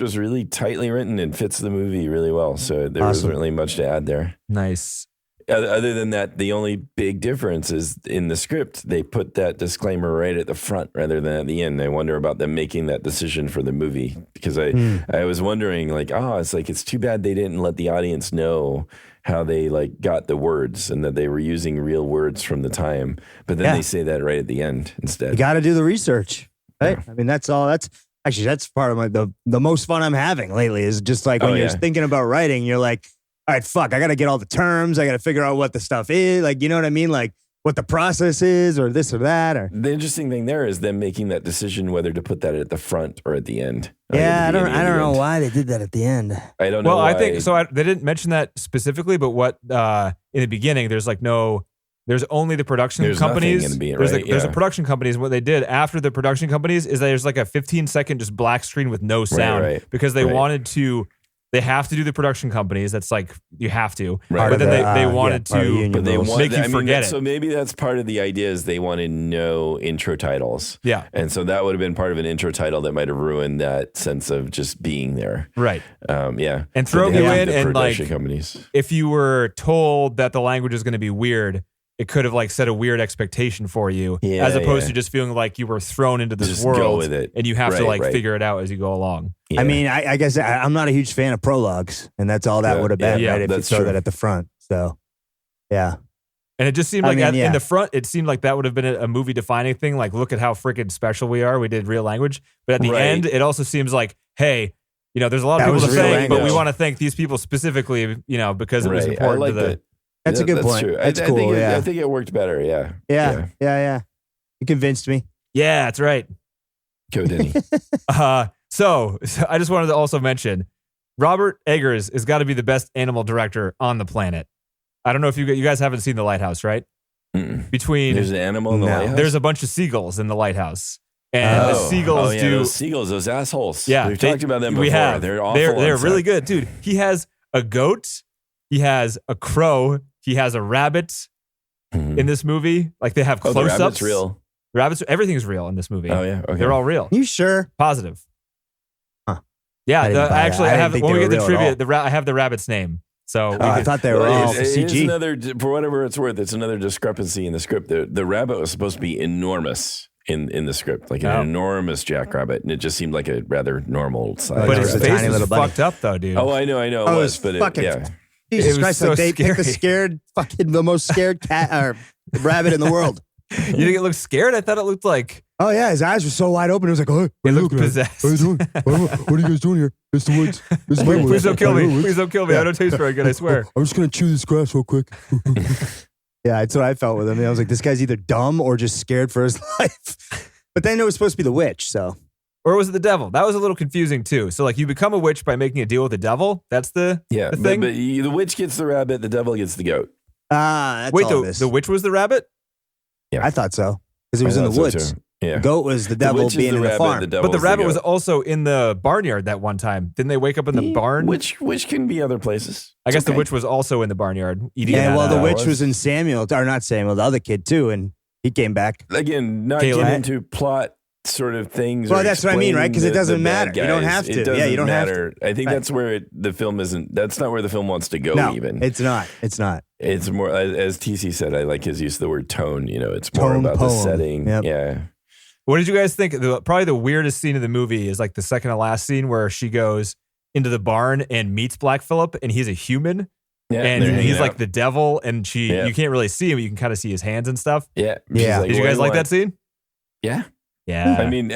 was really tightly written and fits the movie really well. So there wasn't really much to add there. Nice. Other than that, the only big difference is in the script, they put that disclaimer right at the front rather than at the end. I wonder about them making that decision for the movie, because I was wondering like, it's too bad they didn't let the audience know how they like got the words and that they were using real words from the time. But then they say that right at the end instead. You got to do the research, right? I mean, that's part of the most fun I'm having lately is just like when you're thinking about writing, you're like, all right, fuck, I got to get all the terms. I got to figure out what the stuff is. Like, you know what I mean? Like what the process is or this or that. Or the interesting thing there is them making that decision whether to put that at the front or at the end. Yeah, I don't know why they did that at the end. I don't know. Well, I think so. They didn't mention that specifically, but what in the beginning, there's only the production companies. There's a production companies. What they did after the production companies is there's like a 15-second just black screen with no sound because they wanted to. They have to do the production companies. That's like, you have to. Right. But then they wanted to make you forget it. So maybe that's part of the idea is they wanted no intro titles. Yeah. And so that would have been part of an intro title that might have ruined that sense of just being there. Right. Yeah. And throw you in and like, companies. If you were told that the language is going to be weird, it could have like set a weird expectation for you, as opposed to just feeling like you were thrown into this just world go with it. And you have to figure it out as you go along. Yeah. I mean, I guess I'm not a huge fan of prologues, and that's all that would have been, right? If you throw that at the front. So, yeah. And it just seemed like in the front, it seemed like that would have been a movie defining thing. Like, look at how freaking special we are. We did real language. But at the end, it also seems like, hey, there's a lot of people to thank, but we want to thank these people specifically, because it was important to the... That's a good point. True. That's cool. I think it worked better. Yeah. You convinced me. Yeah, that's right. Go, Denny. So I just wanted to also mention, Robert Eggers has got to be the best animal director on the planet. I don't know if you guys haven't seen The Lighthouse, right? Mm-mm. There's an animal in the lighthouse? There's a bunch of seagulls in the lighthouse. And the seagulls do... those seagulls, those assholes. Yeah. We've talked about them before. We have. They're awful. They're really good. Dude, he has a goat. He has a crow. He has a rabbit in this movie. Like, they have close-ups. The rabbit's real. Everything's real in this movie. Oh, yeah. Okay. They're all real. You sure? Positive. Huh. Yeah. When we get the trivia, I have the rabbit's name. So I thought they were all CG. For whatever it's worth, it's another discrepancy in the script. The rabbit was supposed to be enormous in the script, like an enormous jackrabbit, and it just seemed like a rather normal size. But his face was fucked up, though, dude. Oh, I know. It was, but Jesus Christ! So they picked the most scared cat or rabbit in the world. You think it looked scared? I thought it looked like... Oh, yeah. His eyes were so wide open. It was like, oh, it looked possessed. What are you doing? What are you guys doing here? It's the woods. Please don't kill me. Please don't kill me. I don't taste very good, I swear. I'm just going to chew this grass real quick. Yeah, that's what I felt with him. I was like, this guy's either dumb or just scared for his life. But then it was supposed to be the witch, so... Or was it the devil? That was a little confusing too. So like, you become a witch by making a deal with the devil. That's the thing. But the witch gets the rabbit, the devil gets the goat. That's wait, all the witch was the rabbit? Yeah, I thought so because he was in the woods. So yeah. The goat was the devil being in the farm. But the rabbit was also in the barnyard that one time. Didn't they wake up in the barn? Which can be other places. I guess the witch was also in the barnyard eating. Yeah, the witch was in Samuel, or not Samuel, the other kid too, and He came back. Again, not Caleb. getting into plot sort of things. Well, or that's what I mean, right? Because it explaining doesn't the bad matter. You don't guys. have to. It doesn't Yeah, you don't have matter. I think Right. that's where the film isn't. That's not where the film wants to go. No, even it's not. It's not. it's more as TC said. I like his use of the word tone. It's more Tone about poem. the setting. Yep. Yeah. What did you guys think? Probably the weirdest scene of the movie is like the second to last scene where she goes into the barn and meets Black Phillip, and he's a human. Yeah, And they're he's hanging like out. the devil, and Yeah. you can't really see him. You can kind of see his hands and stuff. Yeah. Yeah. She's Did you "What guys do like that want?" scene? Yeah. Yeah. I mean,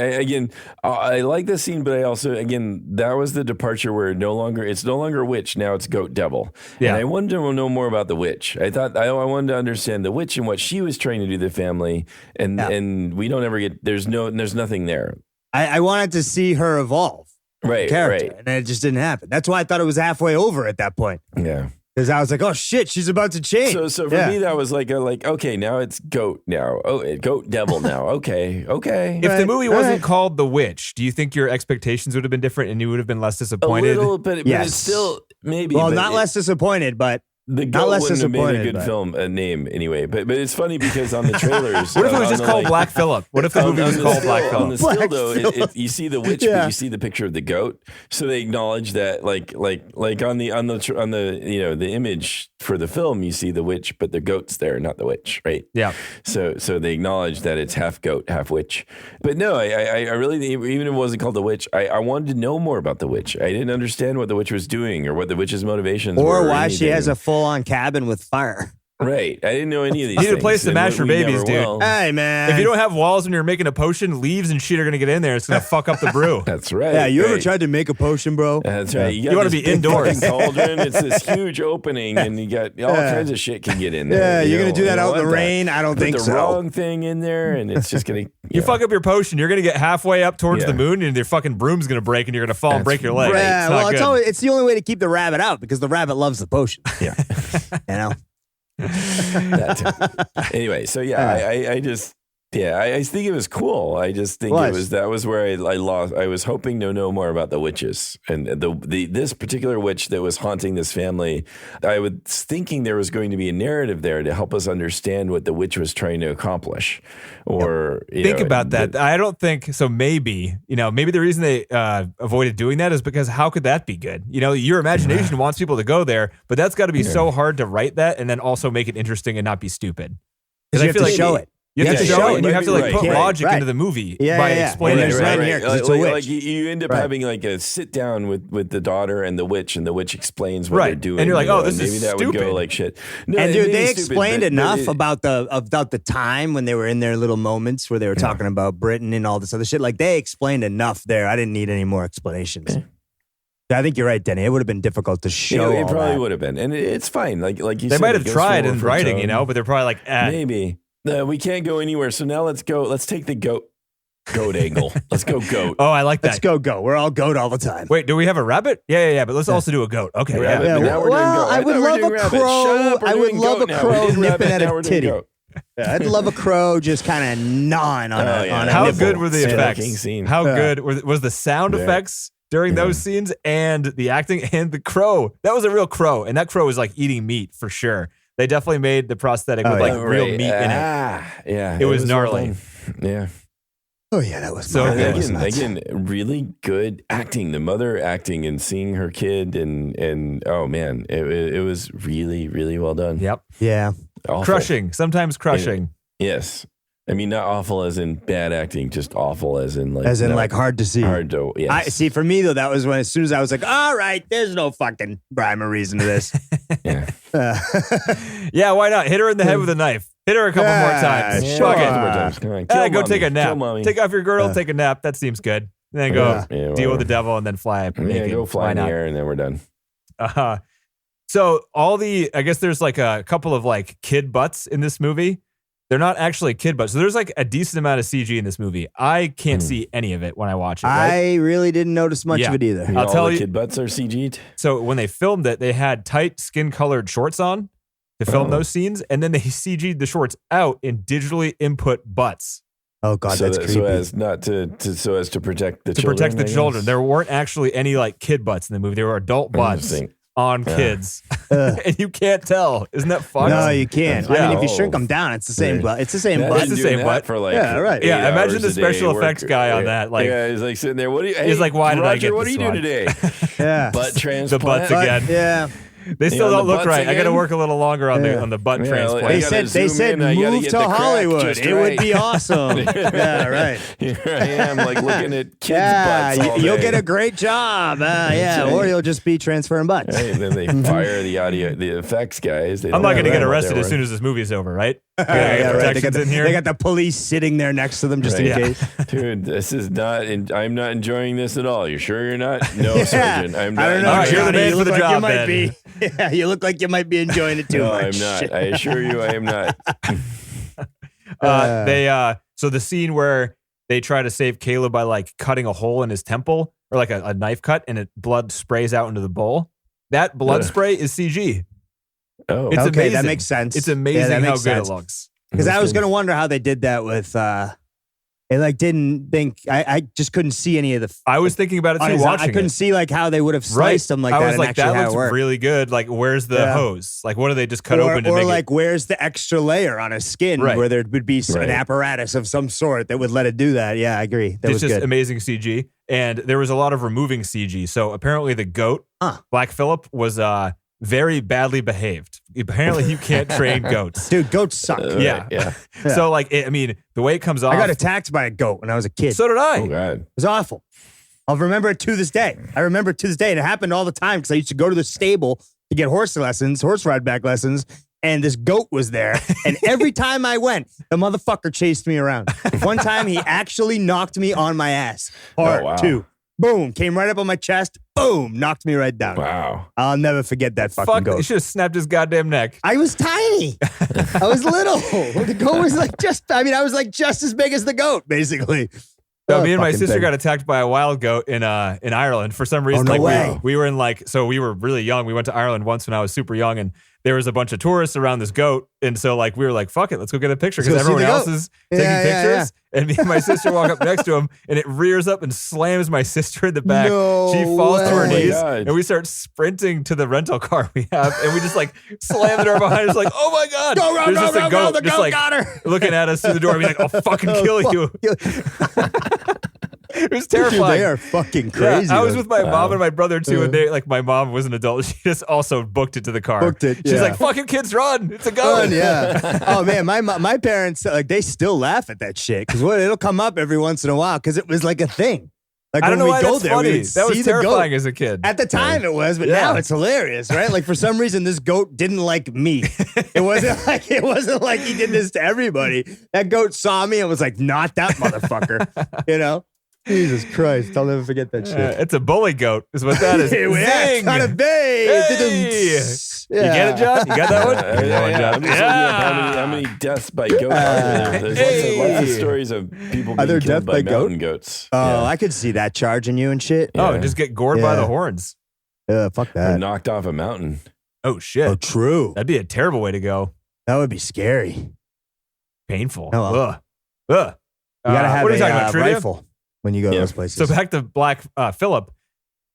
I like this scene, but I also, again, that was the departure where it's no longer witch. Now it's goat devil. Yeah. And I wanted to know more about the witch. I thought I wanted to understand the witch and what she was trying to do to the family. And we don't ever get, there's nothing there. I wanted to see her evolve. Right. Character, Right. and it just didn't happen. That's why I thought it was halfway over at that point. Yeah. Because I was like, oh shit, she's about to change. So for me, that was like, okay, now it's goat now. Oh, goat devil now. Okay. If the movie wasn't called The Witch, do you think your expectations would have been different and you would have been less A disappointed? little, but Yes. it's still maybe. well, but not less disappointed, but The Not goat less wouldn't have made a disappointed, good but- film name anyway. But it's funny because on the trailers, What if it was on just the, called like, Black Phillip? What if the movie was the called still- Black on the Phillip? still Black though, Phillip. you see the witch, Yeah. but you see the picture of the goat. So they acknowledge that, like on the image for the film, you see the witch, but the goat's there, not the witch, right? Yeah. So they acknowledge that it's half goat, half witch. But no, I really, even if it wasn't called the witch, I wanted to know more about the witch. I didn't understand what the witch was doing or what the witch's motivations were. or why she anything. has a full-on cabin with fire. Right. I didn't know any of these You need a things, place to and mash your we babies, never dude. will. Hey, man. If you don't have walls when you're making a potion, leaves and shit are going to get in there. It's going to fuck up the brew. That's right. Yeah, you ever right. tried to make a potion, bro? That's right. You wanna this be big indoors. fucking cauldron. It's this huge opening, and you got all kinds of shit can get in there. Yeah, you're You going to do that don't out in the want that. rain? I don't Put think the so. wrong thing in there, and it's just going to. You fuck up your potion, you're going to get halfway up towards Yeah. the moon, and your fucking broom's going to break, and you're going to fall and break your leg. right. Yeah, It's not well, good. it's the only way to keep the rabbit out because the rabbit loves the potion. Yeah. You know? Anyway, so yeah, I just. Yeah, I think it was cool. I just think that was where I lost. I was hoping to know more about the witches and this particular witch that was haunting this family. I was thinking there was going to be a narrative there to help us understand what the witch was trying to accomplish. Or Think about that. I don't think so. Maybe the reason they avoided doing that is because how could that be good? Your imagination wants people to go there, but that's got to be so hard to write that and then also make it interesting and not be stupid. Because you have to show it. You have to show it, and you have to put Right. logic Right. into the movie Yeah, by yeah. explaining And it. there's Right. right here, 'cause it's a Like witch. you end up Right. having like a sit down with the daughter and the witch explains what Right. they're doing. And you're like, oh, this maybe is that would stupid. go like shit. No, And it dude, is they stupid, explained but enough it- about the time when they were in their little moments where they were talking about Britain and all this other shit. Like they explained enough there. I didn't need any more explanations. I think you're right, Denny. It would have been difficult to show. It all probably that. would have been, and it's fine. Like you They said, might it have goes tried forward in for writing, tone. but they're probably like, Maybe we can't go anywhere. So now let's go. Let's take the goat angle. Let's go goat. Oh, I like that. Let's go. We're all goat all the time. Wait, do we have a rabbit? Yeah. But let's also do a goat. Okay, Rabbit, yeah. but now we're doing goat. I I would thought we were love doing a rabbit. crow. Shut up, we're I would doing love goat a now. crow We did nipping rabbit, at now a we're doing titty. goat. Yeah, I'd love a crow just kind of gnawing on Oh, a yeah. on a How nipple. good were the effects? Fucking scene. How Yeah. good was the sound Yeah. effects during those scenes and the acting and the crow? That was a real crow, and that crow was like eating meat for sure. They definitely made the prosthetic with like real meat in it. Yeah, It was gnarly. fun. Yeah. Oh yeah, that was So so good. good. Again, really good acting. The mother acting and seeing her kid and oh man, it was really, really well done. Yep. Yeah. Awful. Crushing. Sometimes crushing. Yes. I mean, not awful as in bad acting, just awful as in like Hard to see. hard to. Yes. I see. For me though, that was when as soon as I was like, all right, there's no fucking rhyme or reason to this. Yeah. Yeah, why not? Hit her in the head with a knife. Hit her a couple more times. Yeah, Fuck sure. it. More times. Come on. Go Kill take a mommy. Kill nap. mommy. Take off your girdle, take a nap. That seems good. And then go Yeah, deal with the whatever. devil and then fly. Yeah, naked. go fly Why in the not? air and then we're done. So I guess there's like a couple of like kid butts in this movie. They're not actually kid butts. So there's like a decent amount of CG in this movie. I can't see any of it when I watch it. Right? I really didn't notice much Yeah. of it either. I'll all tell the you- kid butts are CG'd. So when they filmed it, they had tight skin colored shorts on to film those scenes. And then they CG'd the shorts out and digitally input butts Oh god, that's creepy. so as not to so as to protect the to children. protect the I guess? children. There weren't actually any like kid butts in the movie. They were adult butts. Interesting. on kids, and you can't tell. Isn't that fun? No, you can't. Yeah. I mean, if you shrink them down, it's the same butt. It's the same butt. It's the same butt for like Yeah, right. Yeah, imagine the 8 hours a special day, effects guy on that. Like, yeah, he's like sitting there. What do you? He's like, why did I Roger, get what this do you one? do today? Yeah. Butt transplant. the butts again. Yeah. They still the don't look butts right. I got to again? work a little longer on the butt Yeah, transplant. They gotta said zoom in, I gotta move get to the crack Hollywood. just It right. would be awesome. Yeah, right. Here I am, like looking at kids' Yeah, butts all you'll day. get a great job. Yeah, or you'll just be transferring butts. Right, then they fire the effects guys. They I'm not don't going to know get what arrested they're as soon as this movie's over, right? Yeah, right. They Protections got, in here. they got the police sitting there next to them just in Right. case. Dude, this is not. I'm not enjoying this at all. You sure you're not? No, Yeah. Sergeant. I'm not. I don't know. All right, you're the Johnny, man you for look the like job, you might then. be. Yeah, you look like you might be enjoying it too No, much. I'm not. I assure you, I am not. So the scene where they try to save Caleb by like cutting a hole in his temple or like a knife cut and blood sprays out into the bowl. That blood spray is CG. Oh, It's Okay, amazing. that makes sense. It's amazing Yeah, that how makes good sense. it looks. Because I was going to wonder how they did that with. It like didn't think. I just couldn't see any of the. I was thinking about it on too, his eye. watching I couldn't it. see like how they would have Right. sliced them like I that. was and like, actually that how it looks worked. really good. Like, where's the Yeah. hose? Like, what do they just cut open to or make like, where's the extra layer on his skin Right. where there would be Right. an apparatus of some sort that would let it do that? Yeah, I agree. That it's was just good. amazing CG. And there was a lot of removing CG. So apparently the goat, Black Phillip, was very badly behaved. Apparently you can't train goats. Dude, goats suck. Yeah. yeah. So like, the way it comes off. I got attacked by a goat when I was a kid. So did I. Oh God. It was awful. I'll remember it to this day. I remember it to this day. And it happened all the time because I used to go to the stable to get horse ride back lessons. And this goat was there. And every time I went, the motherfucker chased me around. One time he actually knocked me on my ass. Hard, wow. too. Boom. Came right up on my chest. Boom. Knocked me right down. Wow. I'll never forget that fucking Fuck, goat. you should have snapped his goddamn neck. I was tiny. I was little. The goat was like I was like just as big as the goat, basically. So Oh, me and my fucking sister thing. got attacked by a wild goat in Ireland for some reason. no like way. we were in so we were really young. We went to Ireland once when I was super young, and there was a bunch of tourists around this goat, and so like we were like, "Fuck it, let's go get a picture," Let's because go see everyone the else goat. is taking Yeah, pictures. And me and my sister walk up next to him, and it rears up and slams my sister in the back. No she falls to her way. Oh my knees, God. and we start sprinting to the rental car we have, and we just like slam the door behind us, like, "Oh my God!" Go, There's just a goat the just goat like got her. looking at us through the door, being like, "I'll fucking kill you." It was Dude, terrifying. they are fucking crazy. Yeah, I was though. with my mom and my brother too, and they my mom was an adult. She just also booked it to the car. Booked it, She's yeah. like, "Fucking kids, run! It's a goat." Fun, yeah. Oh man, my parents like they still laugh at that shit because it'll come up every once in a while because it was like a thing. Like I don't know when why we go that's there, we funny. would That see was the terrifying goat. as a kid. At the time it was, but Yeah. now it's hilarious, right? Like for some reason this goat didn't like me. It wasn't like he did this to everybody. That goat saw me and was like, not that motherfucker. You know? Jesus Christ. I'll never forget that shit. It's a bully goat, is what that is. Yeah, Zing! it's not a bay. Hey! You get it, John? You got that one? You got that one, I'm John? just looking up how many deaths by goats are there. There's lots of stories of people Are there being killed death by by goat? mountain goats. Oh, I could see that charging you and shit. Oh, Yeah. just get gored by Yeah. the horns. Fuck Or that. knocked off a mountain. Oh shit, Oh, true. that'd be a terrible way to go. That would be scary. Painful. Oh, well. Ugh. Ugh. You gotta have what are we a talking about? Trivia? rifle when you go to Yeah. those places. So back to Black Phillip.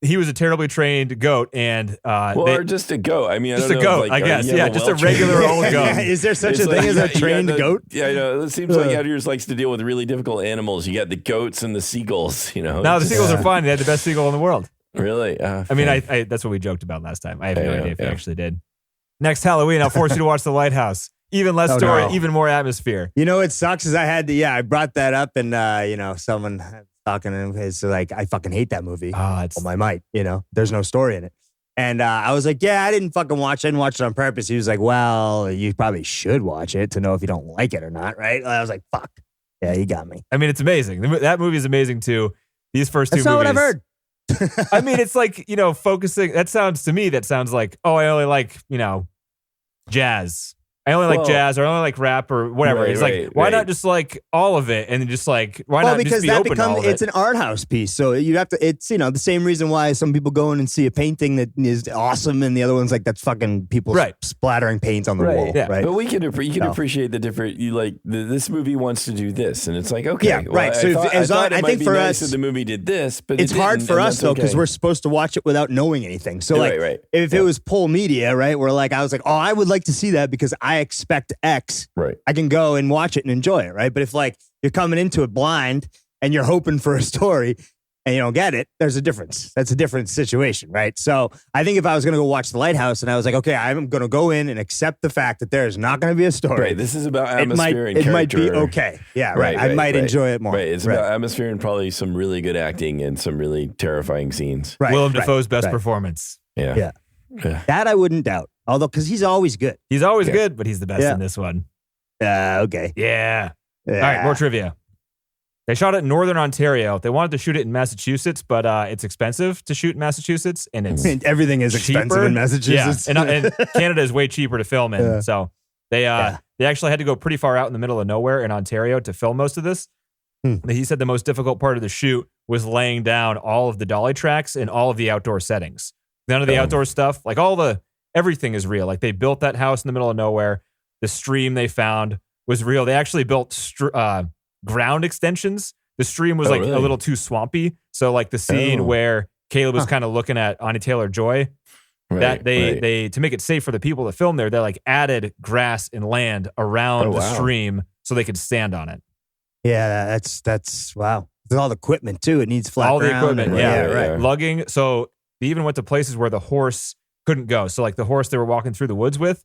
He was a terribly trained goat, and Or just a goat. I mean, I just don't a know if, goat, like, I are guess. you Yeah, have just a well-trained regular goat? old goat. Is there such It's a thing as a you got trained the- goat? Yeah, I know. It seems like out here likes to deal with really difficult animals. You got the goats and the seagulls, you know. No, the It's seagulls just- are fine. They had the best seagull in the world. Really? I mean, I that's what we joked about last time. I have no Yeah, idea if we yeah. actually did. Next Halloween, I'll force you to watch The Lighthouse. Even less Oh, story, no. even more atmosphere. You know what sucks is I brought that up and someone was talking and it's like I fucking hate that movie. It's Well, I might, there's no story in it. And I was like, yeah, I didn't fucking watch it. I didn't watch it on purpose. He was like, well, you probably should watch it to know if you don't like it or not, right? I was like, fuck. Yeah, he got me. I mean, it's amazing. That movie is amazing too. These first two That's not what I've movies. heard. I mean, it's like, focusing. That sounds like, oh, I only like, jazz. I only like jazz or I only like rap or whatever. It's like, why not just like all of it and just like, why not just be open to all of it? It's an art house piece. So you have to, it's, the same reason why some people go in and see a painting that is awesome and the other one's like, that's fucking people splattering paint on the wall. Yeah. Right. But you can appreciate the different, this movie wants to do this. And it's like, okay. Yeah, right. So I think for us, the movie did this, but it's hard for us though, because we're supposed to watch it without knowing anything. So if it was Pull Media, right, where like, I was like, oh, I would like to see that because I expect X, I can go and watch it and enjoy it, right? But if like you're coming into it blind and you're hoping for a story and you don't get it, there's a difference. That's a different situation, right? So I think if I was going to go watch The Lighthouse and I was like, okay, I'm going to go in and accept the fact that there's not going to be a story. Right. This is about atmosphere and character. It might be okay. Yeah, right. I might enjoy it more. Right. It's about atmosphere and probably some really good acting and some really terrifying scenes. Right. Willem Dafoe's best performance. Yeah. That I wouldn't doubt. Although, because he's always good. He's always good, but he's the best in this one. Okay. Yeah. All right, more trivia. They shot it in Northern Ontario. They wanted to shoot it in Massachusetts, but it's expensive to shoot in Massachusetts, and it's everything is cheaper. Expensive in Massachusetts. Yeah, and Canada is way cheaper to film in. So they actually had to go pretty far out in the middle of nowhere in Ontario to film most of this. He said the most difficult part of the shoot was laying down all of the dolly tracks in all of the outdoor settings. None of the outdoor stuff, like everything is real. Like they built that house in the middle of nowhere. The stream they found was real. They actually built ground extensions. The stream was a little too swampy. So like the scene where Caleb was kind of looking at Anya Taylor-Joy, that they to make it safe for the people to film there, they like added grass and land around the stream so they could stand on it. Yeah, that's wow. There's all the equipment too. It needs flat all ground. The equipment, right. Lugging. So they even went to places where the horse couldn't go. So like the horse they were walking through the woods with,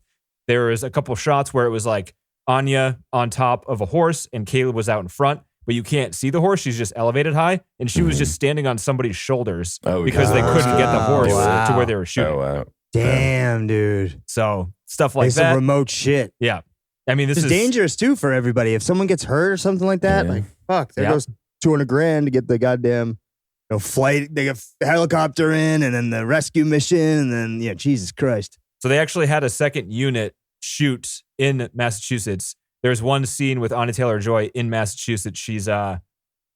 there was a couple shots where it was like Anya on top of a horse and Caleb was out in front, but you can't see the horse. She's just elevated high, and she was just standing on somebody's shoulders because they couldn't get the horse to where they were shooting. Oh, wow. Damn, dude. So stuff like that. Some remote shit. Yeah. I mean, this is dangerous too for everybody. If someone gets hurt or something like that, like fuck, there goes $200,000 to get the goddamn flight. They get helicopter in, and then the rescue mission, and then Jesus Christ. So they actually had a second unit shoot in Massachusetts. There's one scene with Anya Taylor-Joy in Massachusetts. She's I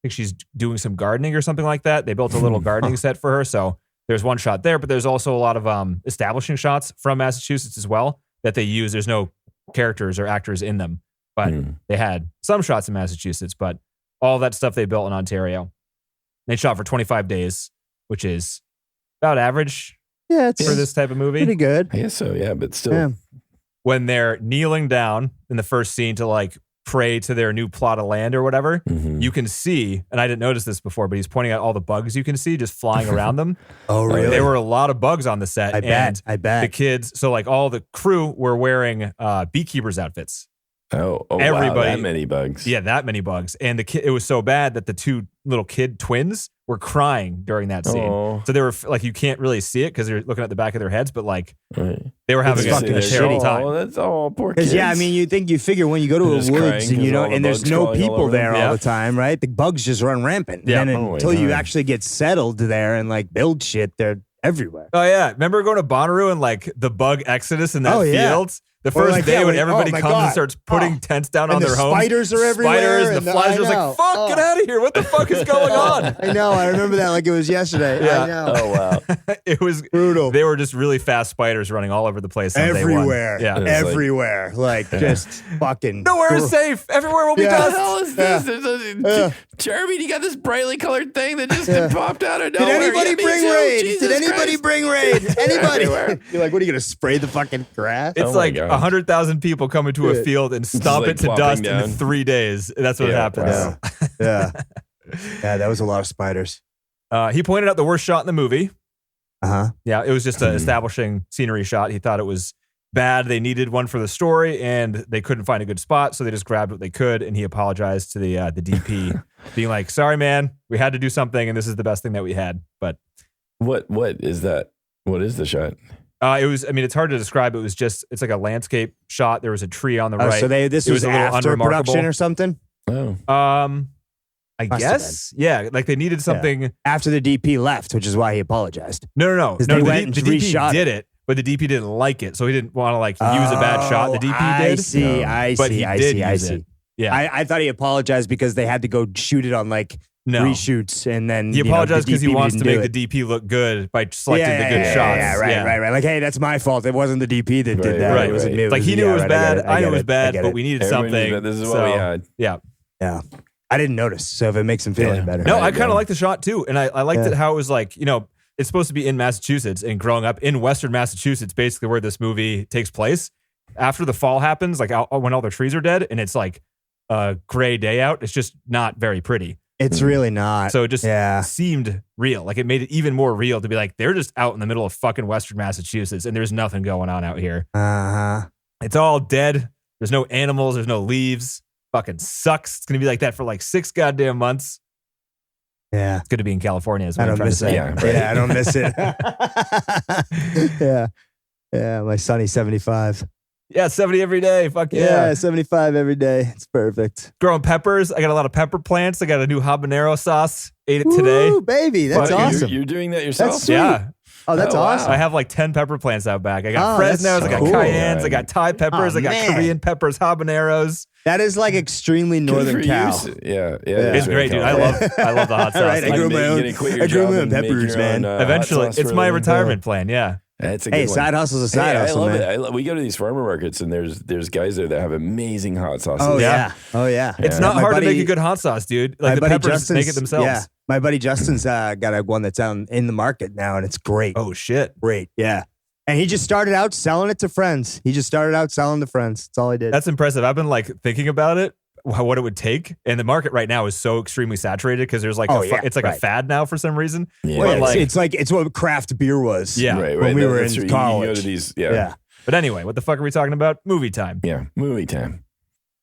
think she's doing some gardening or something like that. They built a little gardening set for her. So there's one shot there, but there's also a lot of establishing shots from Massachusetts as well that they use. There's no characters or actors in them, but they had some shots in Massachusetts, but all that stuff they built in Ontario. They shot for 25 days, which is about average for this type of movie. Pretty good. I guess so, yeah, but still. Yeah. When they're kneeling down in the first scene to like pray to their new plot of land or whatever, you can see, and I didn't notice this before, but he's pointing out all the bugs you can see just flying around them. Oh, really? There were a lot of bugs on the set. I bet. The kids, so like all the crew were wearing beekeepers' outfits. Oh, everybody, wow, that many bugs. Yeah, that many bugs. And it was so bad that the two little twins were crying during that scene. Oh. So they were like, you can't really see it because they're looking at the back of their heads, but like they were having a terrible time. Oh, that's all poor kids. Yeah, I mean, you figure when you go to a woods and and there's no people there all the time, right? The bugs just run rampant. Yeah. And until you actually get settled there and like build shit, they're everywhere. Oh yeah, remember going to Bonnaroo and like the bug exodus in that field? The first day when everybody comes and starts putting tents down on their homes. Spiders are everywhere. And the flies are like, fuck, get out of here. What the fuck is going on? I know. I remember that like it was yesterday. Yeah. I know. Oh, wow. It was brutal. They were just really fast spiders running all over the place. Everywhere. Yeah. Everywhere. Like just fucking. Nowhere is safe. Everywhere will be dust. What the hell is this? Jeremy, you got this brightly colored thing that just popped out of nowhere. Did anybody bring raid? Did anybody bring raid? Anybody? You're like, what are you going to spray the fucking grass? It's like 100,000 people come into a field and stomp it to dust in 3 days. That's what happens. Wow. Yeah, that was a lot of spiders. He pointed out the worst shot in the movie. Yeah, it was just an establishing scenery shot. He thought it was bad. They needed one for the story, and they couldn't find a good spot, so they just grabbed what they could. And he apologized to the DP, being like, "Sorry, man, we had to do something, and this is the best thing that we had." But what is that? What is the shot? It was. I mean, it's hard to describe. It's like a landscape shot. There was a tree on the right. So this was after production or something. Oh. I guess. Yeah, like they needed something after the DP left, which is why he apologized. No. The DP did it, but the DP didn't like it, so he didn't want to like use a bad shot. The DP did. I but see. he I did see. I use see. it. Yeah, I thought he apologized because they had to go shoot it on like reshoots, and then he apologized because he wants to make it. the DP look good by selecting the good shots. Yeah, right. Like, hey, that's my fault. It wasn't the DP that did that. Right. It wasn't me. Like he knew it was bad. I knew it was bad, but we needed something. This is what we had. Yeah. I didn't notice. So if it makes him feel any better. No, I kind of like the shot too, and I liked it how it was like, it's supposed to be in Massachusetts, and growing up in Western Massachusetts, basically where this movie takes place. After the fall happens, like when all the trees are dead, and it's like a gray day out, it's just not very pretty. It's really not. So it just seemed real. Like it made it even more real to be like, they're just out in the middle of fucking Western Massachusetts and there's nothing going on out here. It's all dead. There's no animals. There's no leaves. Fucking sucks. It's going to be like that for like 6 goddamn months. Yeah. It's good to be in California is what I I'm don't trying to say. Yeah, I don't miss it. Yeah, my sunny 75. Yeah, 70 every day. Fuck yeah. Yeah, 75 every day. It's perfect. Growing peppers. I got a lot of pepper plants. I got a new habanero sauce. Ate it today. Ooh, baby. That's awesome. You're doing that yourself? That's sweet. Yeah. Oh, that's awesome. I have like 10 pepper plants out back. I got that's Fresnos, I got cool. cayennes, I got Thai peppers, I got man. Korean peppers, habaneros. That is like extremely Northern Cal. Yeah. It's great, dude. I love the hot sauce. Right, I grew my own peppers, man. Eventually, it's my retirement plan. Yeah. That's a good one. Side hustle's a side hustle, I love man. it. We go to these farmer markets and there's guys there that have amazing hot sauces. Oh yeah. It's not hard to make a good hot sauce, dude. Like the peppers make it themselves. Yeah. My buddy Justin's got a one that's out in the market now, and it's great. Oh shit. Great. Yeah. And he just started out selling it to friends. That's all he did. That's impressive. I've been like thinking about it, what it would take. And the market right now is so extremely saturated because there's like it's like a fad now for some reason. Yeah. Well, it's what craft beer was. Yeah. Right. When we were in college. You go to these, But anyway, what the fuck are we talking about? Movie time. Yeah. Movie time.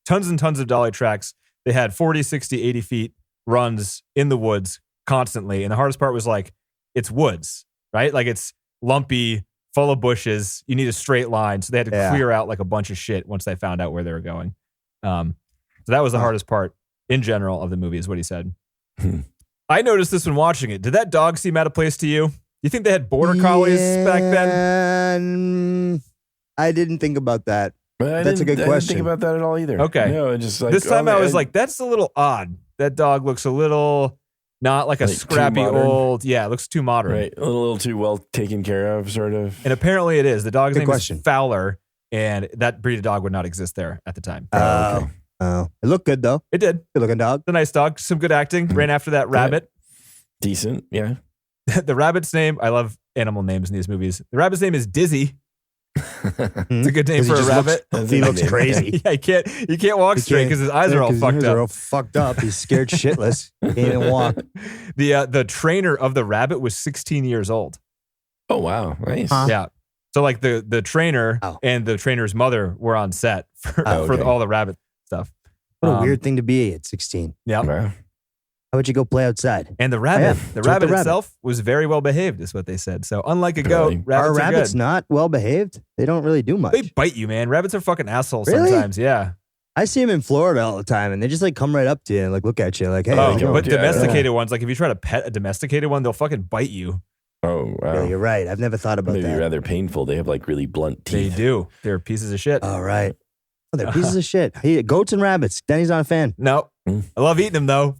Tons and tons of dolly tracks. They had 40, 60, 80 feet runs in the woods constantly. And the hardest part was like, it's woods, right? Like it's lumpy, full of bushes. You need a straight line. So they had to clear out like a bunch of shit once they found out where they were going. So that was the hardest part in general of the movie is what he said. I noticed this when watching it. Did that dog seem out of place to you? You think they had border collies back then? I didn't think about that. That's a good question. I didn't think about that at all either. Okay. No, just like, this time I was like, that's a little odd. That dog looks a little not like a scrappy old. Yeah, it looks too modern. Right. A little too well taken care of, sort of. And apparently it is. The dog's name is Fowler, and that breed of dog would not exist there at the time. Okay. Oh, it looked good though. It did. Good looking dog. It's a nice dog. Some good acting. Ran after that rabbit. Decent. Yeah. The rabbit's name. I love animal names in these movies. The rabbit's name is Dizzy. It's a good name for a rabbit. He looks crazy. Yeah, you can't walk straight because his eyes are all fucked up. They're all fucked up. He's scared shitless. He can't even walk. The trainer of the rabbit was 16 years old. Oh wow, nice. Yeah. So like the trainer and the trainer's mother were on set for all the rabbit stuff. What a weird thing to be at 16. Yeah. Wow. How would you go play outside? And the rabbit, the rabbit itself was very well behaved, is what they said. So unlike a goat, rabbits are rabbits good. not well behaved? They don't really do much. They bite you, man. Rabbits are fucking assholes Really? sometimes. Yeah. I see them in Florida all the time, and they just like come right up to you and like look at you, like, "Hey, but domesticated ones, like if you try to pet a domesticated one, they'll fucking bite you. Oh wow. Yeah, you're right. I've never thought about that. Maybe rather painful. They have like really blunt teeth. They do. They're pieces of shit. All right. Oh, they're pieces of shit. Goats and rabbits. Denny's not a fan. No. I love eating them though.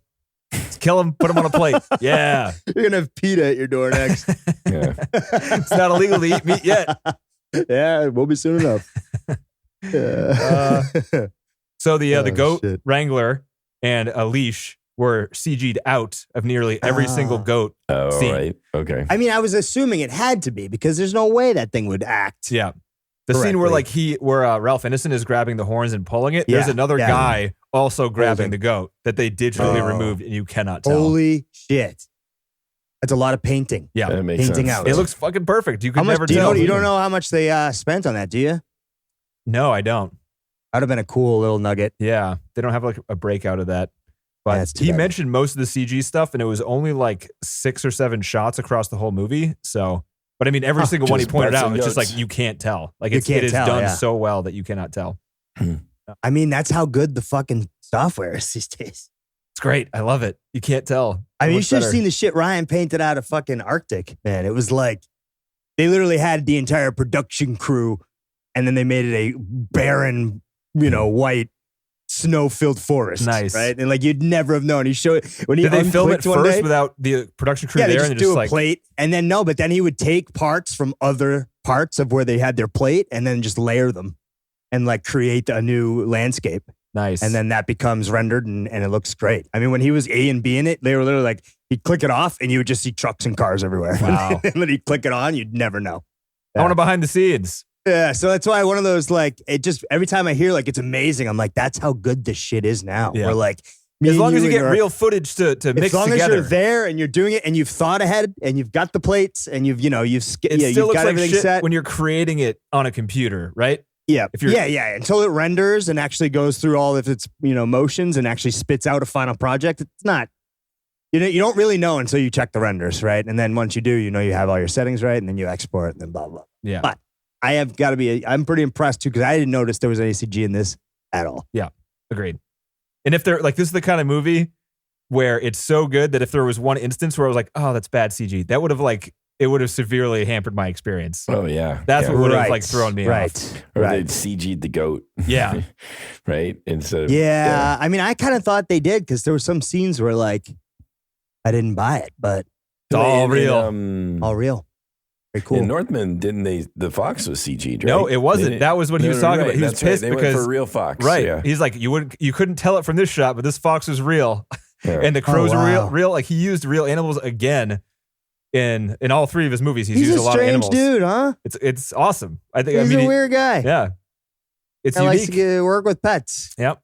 Just kill them, put them on a plate. Yeah. You're gonna have PETA at your door next. Yeah. It's not illegal to eat meat yet. Yeah, it will be soon enough. So the goat shit. wrangler and a leash were CG'd out of nearly every single goat scene. Right. Okay. I mean, I was assuming it had to be because there's no way that thing would act. Yeah. The scene where Ralph Ineson is grabbing the horns and pulling it, there's another guy also grabbing the goat that they digitally removed and you cannot tell. Holy shit. That's a lot of painting. Yeah. That makes Painting sense. out. It looks fucking perfect. You could never you tell. don't know how much they spent on that, do you? No, I don't. That would have been a cool little nugget. Yeah. They don't have like a breakout of that. But he mentioned most of the CG stuff and it was only like 6 or 7 shots across the whole movie. So, but I mean, every single one he pointed out, it's just like, you can't tell. Like it is done so well that you cannot tell. I mean, that's how good the fucking software is these days. It's great. I love it. You can't tell. I mean, you should have seen the shit Ryan painted out of fucking Arctic, man. It was like, They literally had the entire production crew, and then they made it a barren, white, snow-filled forest. Nice, right? And like you'd never have known. He showed when he did they film it one first day, without the production crew yeah, there? they And just do just a like plate, and then but then he would take parts from other parts of where they had their plate, and then just layer them, and like create a new landscape. nice, And then that becomes rendered and it looks great. I mean, when he was A and B in it, they were literally like, he'd click it off and you would just see trucks and cars everywhere. Wow. And then he'd click it on, you'd never know. I want to behind the scenes. Yeah. So that's why one of those, like, it just, every time I hear like it's amazing, I'm like, that's how good this shit is now. Yeah. We're like, me As and long as you and get your- real footage to mix as long together. as you're there and you're doing it and you've thought ahead and you've got the plates and you've It still you've looks got like everything shit set. when you're creating it on a computer, right? Yeah. If you're- yeah. Until it renders and actually goes through all of its, motions and actually spits out a final project. It's not, you don't really know until you check the renders, right? And then once you do, you have all your settings right, and then you export and then blah, blah. Yeah. But I have got to I'm pretty impressed too, because I didn't notice there was any CG in this at all. Agreed. And if they're like, this is the kind of movie where it's so good that if there was one instance where I was like, oh, that's bad CG, that would have it would have severely hampered my experience. Oh yeah, That's yeah. what would have like thrown me right. off. Or Right. they'd CG'd the goat. Yeah. Right. Instead of Yeah. I mean, I kind of thought they did, because there were some scenes where like I didn't buy it, but It's all real. all real. Very cool. In Northman, didn't they? The fox was CG'd, right? No, it wasn't. They didn't- That was what he was talking right, about. He was that's right. pissed They because went for real fox. right. Yeah. He's like, you couldn't tell it from this shot, but this fox was real. Yeah. And the crows Oh, are wow. real. Like he used real animals again in all three of his movies. He's He's used a a lot of strange animals. dude, huh? It's awesome. I think. He's I mean, a weird guy. yeah, it's He likes unique. to work with pets. Yep.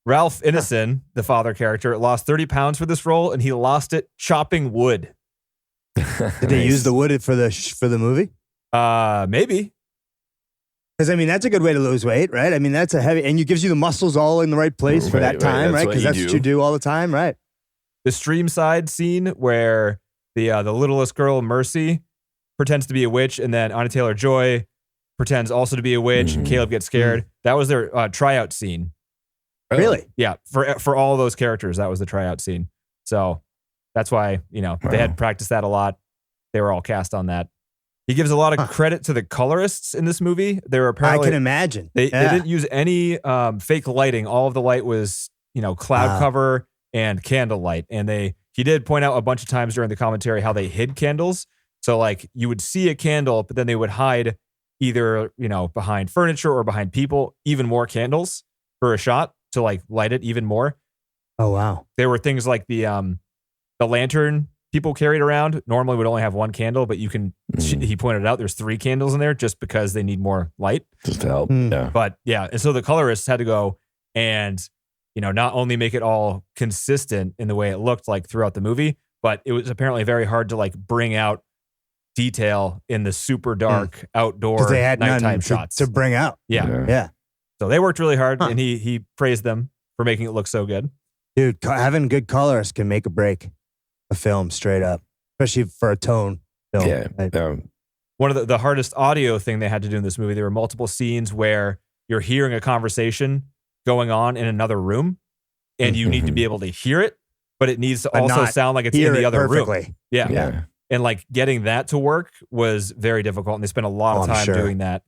Ralph Ineson, the father character, lost 30 pounds for this role, and he lost it chopping wood. Did they use the wood for the movie? Maybe. Because I mean, that's a good way to lose weight, right? I mean, that's a heavy, and it gives you the muscles all in the right place for Right, that time, right. right? That's Because what that's you what do. you do all the time, right? The stream side scene where the littlest girl, Mercy, pretends to be a witch, and then Anya Taylor-Joy pretends also to be a witch, and Mhm. Caleb gets scared. That was their tryout scene. Oh. Really? Yeah, for all those characters, that was the tryout scene. So that's why, they Wow. had practiced that a lot. They were all cast on that. He gives a lot of credit to the colorists in this movie. They were I apparently can imagine. they Yeah. didn't use any fake lighting. All of the light was, cloud Wow. cover and candle light. And he did point out a bunch of times during the commentary how they hid candles. So like you would see a candle, but then they would hide either, behind furniture or behind people, even more candles for a shot to like light it even more. Oh wow. There were things like the lantern people carried around normally would only have one candle, but you can, he pointed out there's 3 candles in there just because they need more light. Just to help. Mm. Yeah. But yeah, and so the colorists had to go and, not only make it all consistent in the way it looked like throughout the movie, but it was apparently very hard to like bring out detail in the super dark outdoor Because they had nighttime none shots. to bring out. Yeah. Yeah. So they worked really hard, Huh. and he praised them for making it look so good. Dude, having good colorists can make or break a film straight up, especially for a tone film. Yeah. Right? One of the hardest audio thing they had to do in this movie, there were multiple scenes where you're hearing a conversation going on in another room, and you need to be able to hear it, but it needs to But also not sound like it's Hear in the it other room. perfectly. Yeah. Yeah. And like getting that to work was very difficult, and they spent a lot of Oh, I'm time sure. doing that.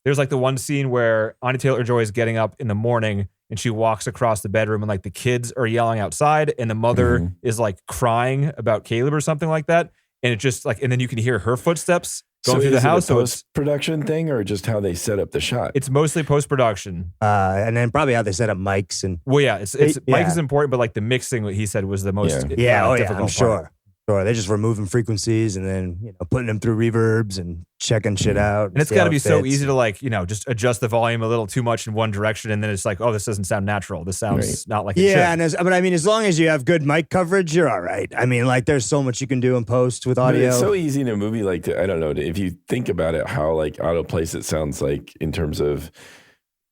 There's like the one scene where Anya Taylor-Joy is getting up in the morning and she walks across the bedroom, and like the kids are yelling outside, and the mother is like crying about Caleb or something like that. And it just like, and then you can hear her footsteps going through the house. So it's post-production thing, or just how they set up the shot? it's mostly post-production. And then probably how they set up mics and Well, yeah, it's Yeah. mic is important, but like the mixing, what he said was the most difficult I'm part. sure. Sure. They're just removing frequencies and then putting them through reverbs and checking shit out. And it's see got how to be it so fits. easy to like, just adjust the volume a little too much in one direction, and then it's like, oh, this doesn't sound natural. This sounds Right. not like it Yeah, should. but I mean, as long as you have good mic coverage, you're all right. I mean, like, there's so much you can do in post with But audio. it's so easy in a movie like I don't know, if you think about it, how like out of place it sounds like in terms of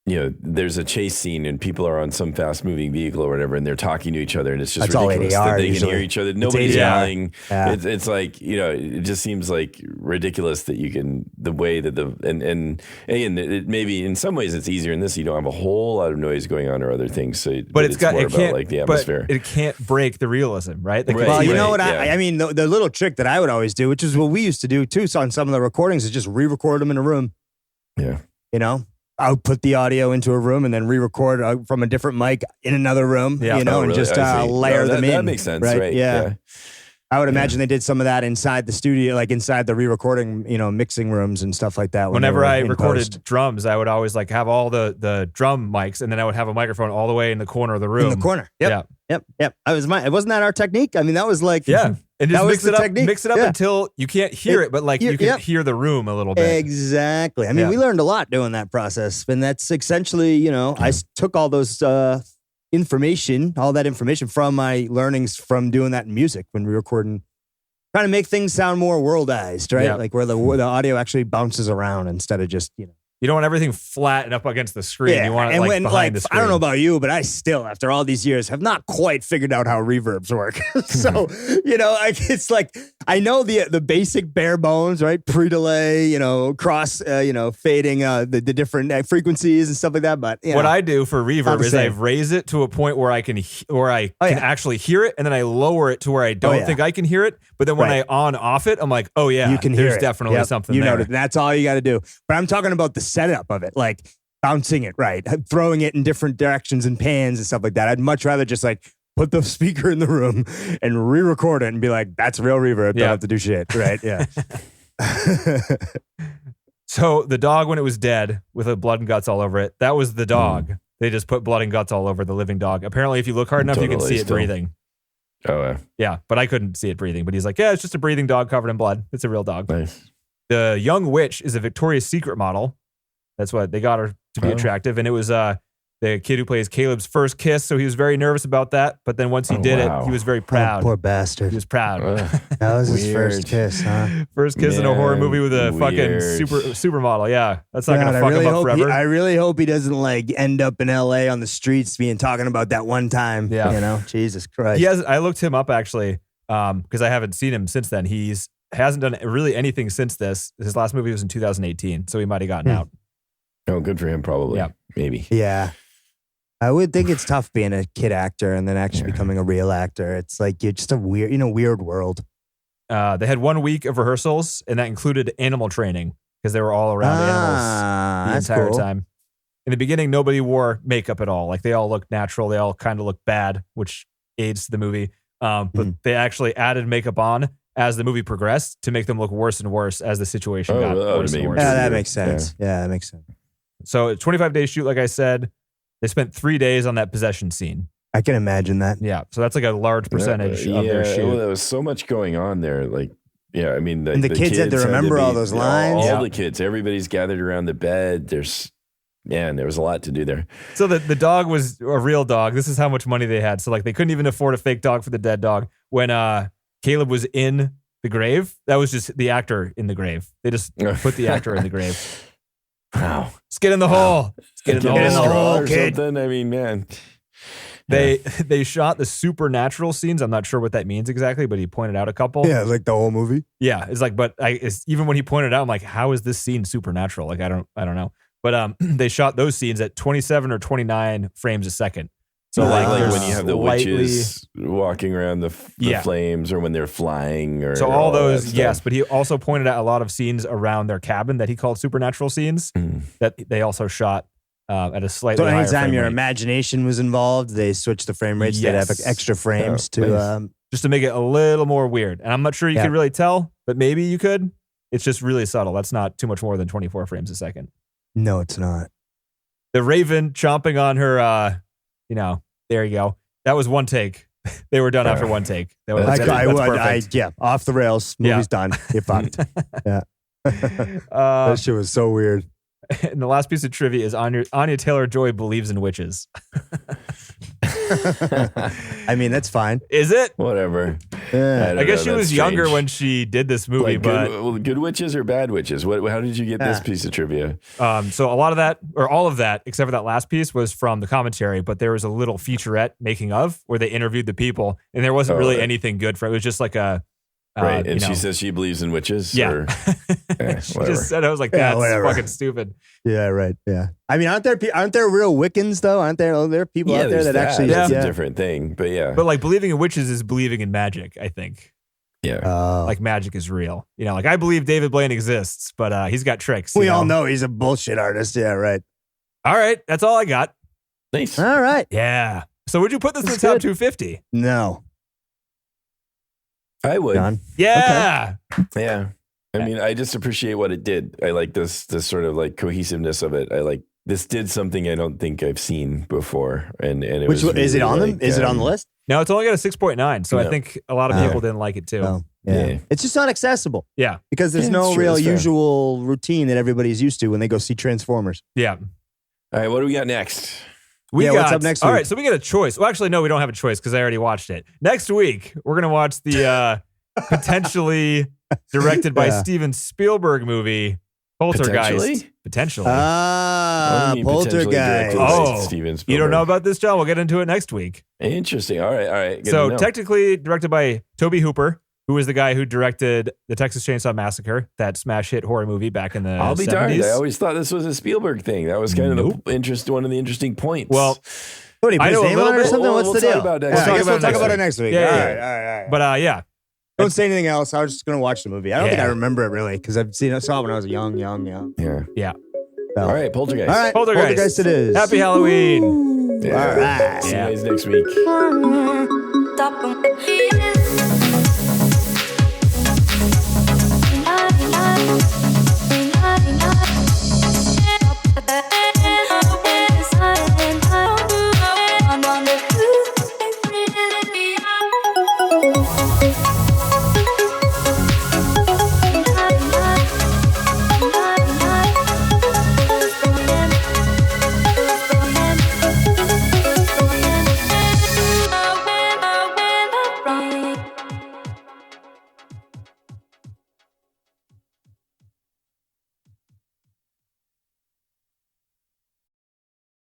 there's a chase scene and people are on some fast moving vehicle or whatever, and they're talking to each other, and it's just That's ridiculous all ADR that they usually. can hear each other. Nobody's ADR. yelling. Yeah. It's like, it just seems like ridiculous that you can, the way that and it maybe in some ways it's easier in this. You don't have a whole lot of noise going on or other things. So, but it's more about like the atmosphere. But it can't break the realism, right? Well, you know what? I mean, the little trick that I would always do, which is what we used to do too, so on some of the recordings, is just re-record them in a room. Yeah. Output the audio into a room and then re-record from a different mic in another room, and really? just layer them in. That makes sense, right? Yeah. I would imagine they did some of that inside the studio, like inside the re-recording, mixing rooms and stuff like that. Whenever I recorded drums, I would always like have all the drum mics, and then I would have a microphone all the way in the corner of the room. In the corner. Yep. Wasn't that our technique? I mean, that was like, and just mix it up Yeah. until you can't hear it, but like you can hear the room a little bit. Exactly. I mean, we learned a lot doing that process, and that's essentially, I took all those all that information from my learnings from doing that in music when we were recording, trying to make things sound more worldized, right? Yeah. Like where the audio actually bounces around instead of just, You don't want everything flat and up against the screen. You want it behind the screen. I don't know about you, but I still, after all these years, have not quite figured out how reverbs work. So, it's like, I know the basic bare bones, right? Pre-delay, cross, fading the different frequencies and stuff like that. But what I do for reverb is I raise it to a point where I can actually hear it, and then I lower it to where I don't think I can hear it. But then when I on off it, I'm like, oh yeah, you can hear there's definitely something there. That's all you got to do. But I'm talking about the setup of it, like bouncing it right, throwing it in different directions and pans and stuff like that. I'd much rather just like put the speaker in the room and re-record it and be like, that's real reverb. Don't have to do shit, right? Yeah. So the dog, when it was dead with the blood and guts all over it, that was the dog. They just put blood and guts all over the living dog. Apparently, if you look hard enough, you can see it breathing. Oh, yeah, but I couldn't see it breathing. But he's like, it's just a breathing dog covered in blood. It's a real dog. Nice. The young witch is a Victoria's Secret model. That's what they got her to be attractive. And it was the kid who plays Caleb's first kiss. So he was very nervous about that. But then once he did it, he was very proud. Poor bastard. He was proud. That was his first kiss, huh? First kiss in a horror movie with a fucking supermodel. Yeah. That's not going to fuck him up forever. I really hope he doesn't like end up in LA on the streets talking about that one time. Yeah. Jesus Christ. I looked him up actually because I haven't seen him since then. Hasn't done really anything since this. His last movie was in 2018, so he might have gotten out. Oh, good for him, probably. Yeah. Maybe. Yeah. I would think it's tough being a kid actor and then actually becoming a real actor. It's like you're just a weird world. They had 1 week of rehearsals, and that included animal training because they were all around animals the entire time. In the beginning, nobody wore makeup at all. Like they all looked natural. They all kind of looked bad, which aids the movie. But they actually added makeup on as the movie progressed to make them look worse and worse as the situation got worse and worse. Yeah, that makes sense. Yeah, that makes sense. So 25-day shoot, like I said, they spent 3 days on that possession scene. I can imagine that. Yeah, so that's like a large percentage of their shoot. Well, there was so much going on there. Like, I mean, the kids had to remember all those lines. All the kids, everybody's gathered around the bed. There was a lot to do there. So the dog was a real dog. This is how much money they had. So like they couldn't even afford a fake dog for the dead dog. When Caleb was in the grave, that was just the actor in the grave. They just put the actor in the grave. Wow. Let's get in the hole. Let's get in the hole, kid. I mean, man. They shot the supernatural scenes. I'm not sure what that means exactly, but he pointed out a couple. Yeah, like the whole movie. Yeah, it's like, but even when he pointed out, I'm like, how is this scene supernatural? Like, I don't know. But they shot those scenes at 27 or 29 frames a second. So like when you have the witches walking around the flames, or when they're flying, or so all those, yes. But he also pointed out a lot of scenes around their cabin that he called supernatural scenes that they also shot at a slightly higher anytime frame your rate. imagination was involved, they switched the frame rates. They'd have extra frames just to make it a little more weird. And I'm not sure you could really tell, but maybe you could. It's just really subtle. That's not too much more than 24 frames a second. No, it's not. The raven chomping on her, there you go. That was one take. They were done after one take. Off the rails. Movie's done. You're fucked. Yeah. That shit was so weird. And the last piece of trivia is Anya Taylor-Joy believes in witches. I mean, that's fine. Is it? Whatever. Yeah. I guess she know, was that's younger strange. when she did this movie, Like but good witches or bad witches? How did you get this piece of trivia? so a lot of that, or all of that, except for that last piece, was from the commentary. But there was a little featurette making of where they interviewed the people, and there wasn't really anything good for it. It was just like a right. And she says she believes in witches. Yeah, Or, she just said, I was like, that's fucking stupid. Yeah, right. Yeah. I mean, aren't there real Wiccans though? Aren't there people out there that actually? That's a different thing. But yeah. But like believing in witches is believing in magic, I think. Yeah. Like magic is real. You know, like I believe David Blaine exists, but he's got tricks. We all know he's a bullshit artist. Yeah, right. All right. That's all I got. Nice. All right. Yeah. So would you put this in the top 250? No. I would. John? Yeah. Okay. Yeah. I mean, I just appreciate what it did. I like this sort of like cohesiveness of it. I like this did something I don't think I've seen before. And it Which was is it on like, them? Is it on the list? No, it's only got a 6.9. So I think a lot of people didn't like it too. Oh, yeah. Yeah. It's just not accessible Yeah. because there's no real usual routine that everybody's used to when they go see Transformers. Yeah. All right, what do we got next? What's up next week? All right, so we get a choice. Well, actually, no, we don't have a choice because I already watched it. Next week, we're going to watch the potentially directed by Steven Spielberg movie, Poltergeist. Potentially. Ah, Poltergeist. Oh, you don't know about this, John? We'll get into it next week. Interesting. All right. Good So to know. technically directed by Tobe Hooper, who was the guy who directed the Texas Chainsaw Massacre, that smash hit horror movie back in the I'll be 70s. darned. I always thought this was a Spielberg thing. That was kind of one of the interesting points. Well, what do you put his name on it or something? What's the deal? We'll talk about it next week. Yeah, All yeah. right. But yeah. Don't say anything else. I was just going to watch the movie. I don't think I remember it really because I saw it when I was young. Yeah. So. All right, Poltergeist. All right, Poltergeist it is. Happy Halloween. Yeah. All right. See you guys next week.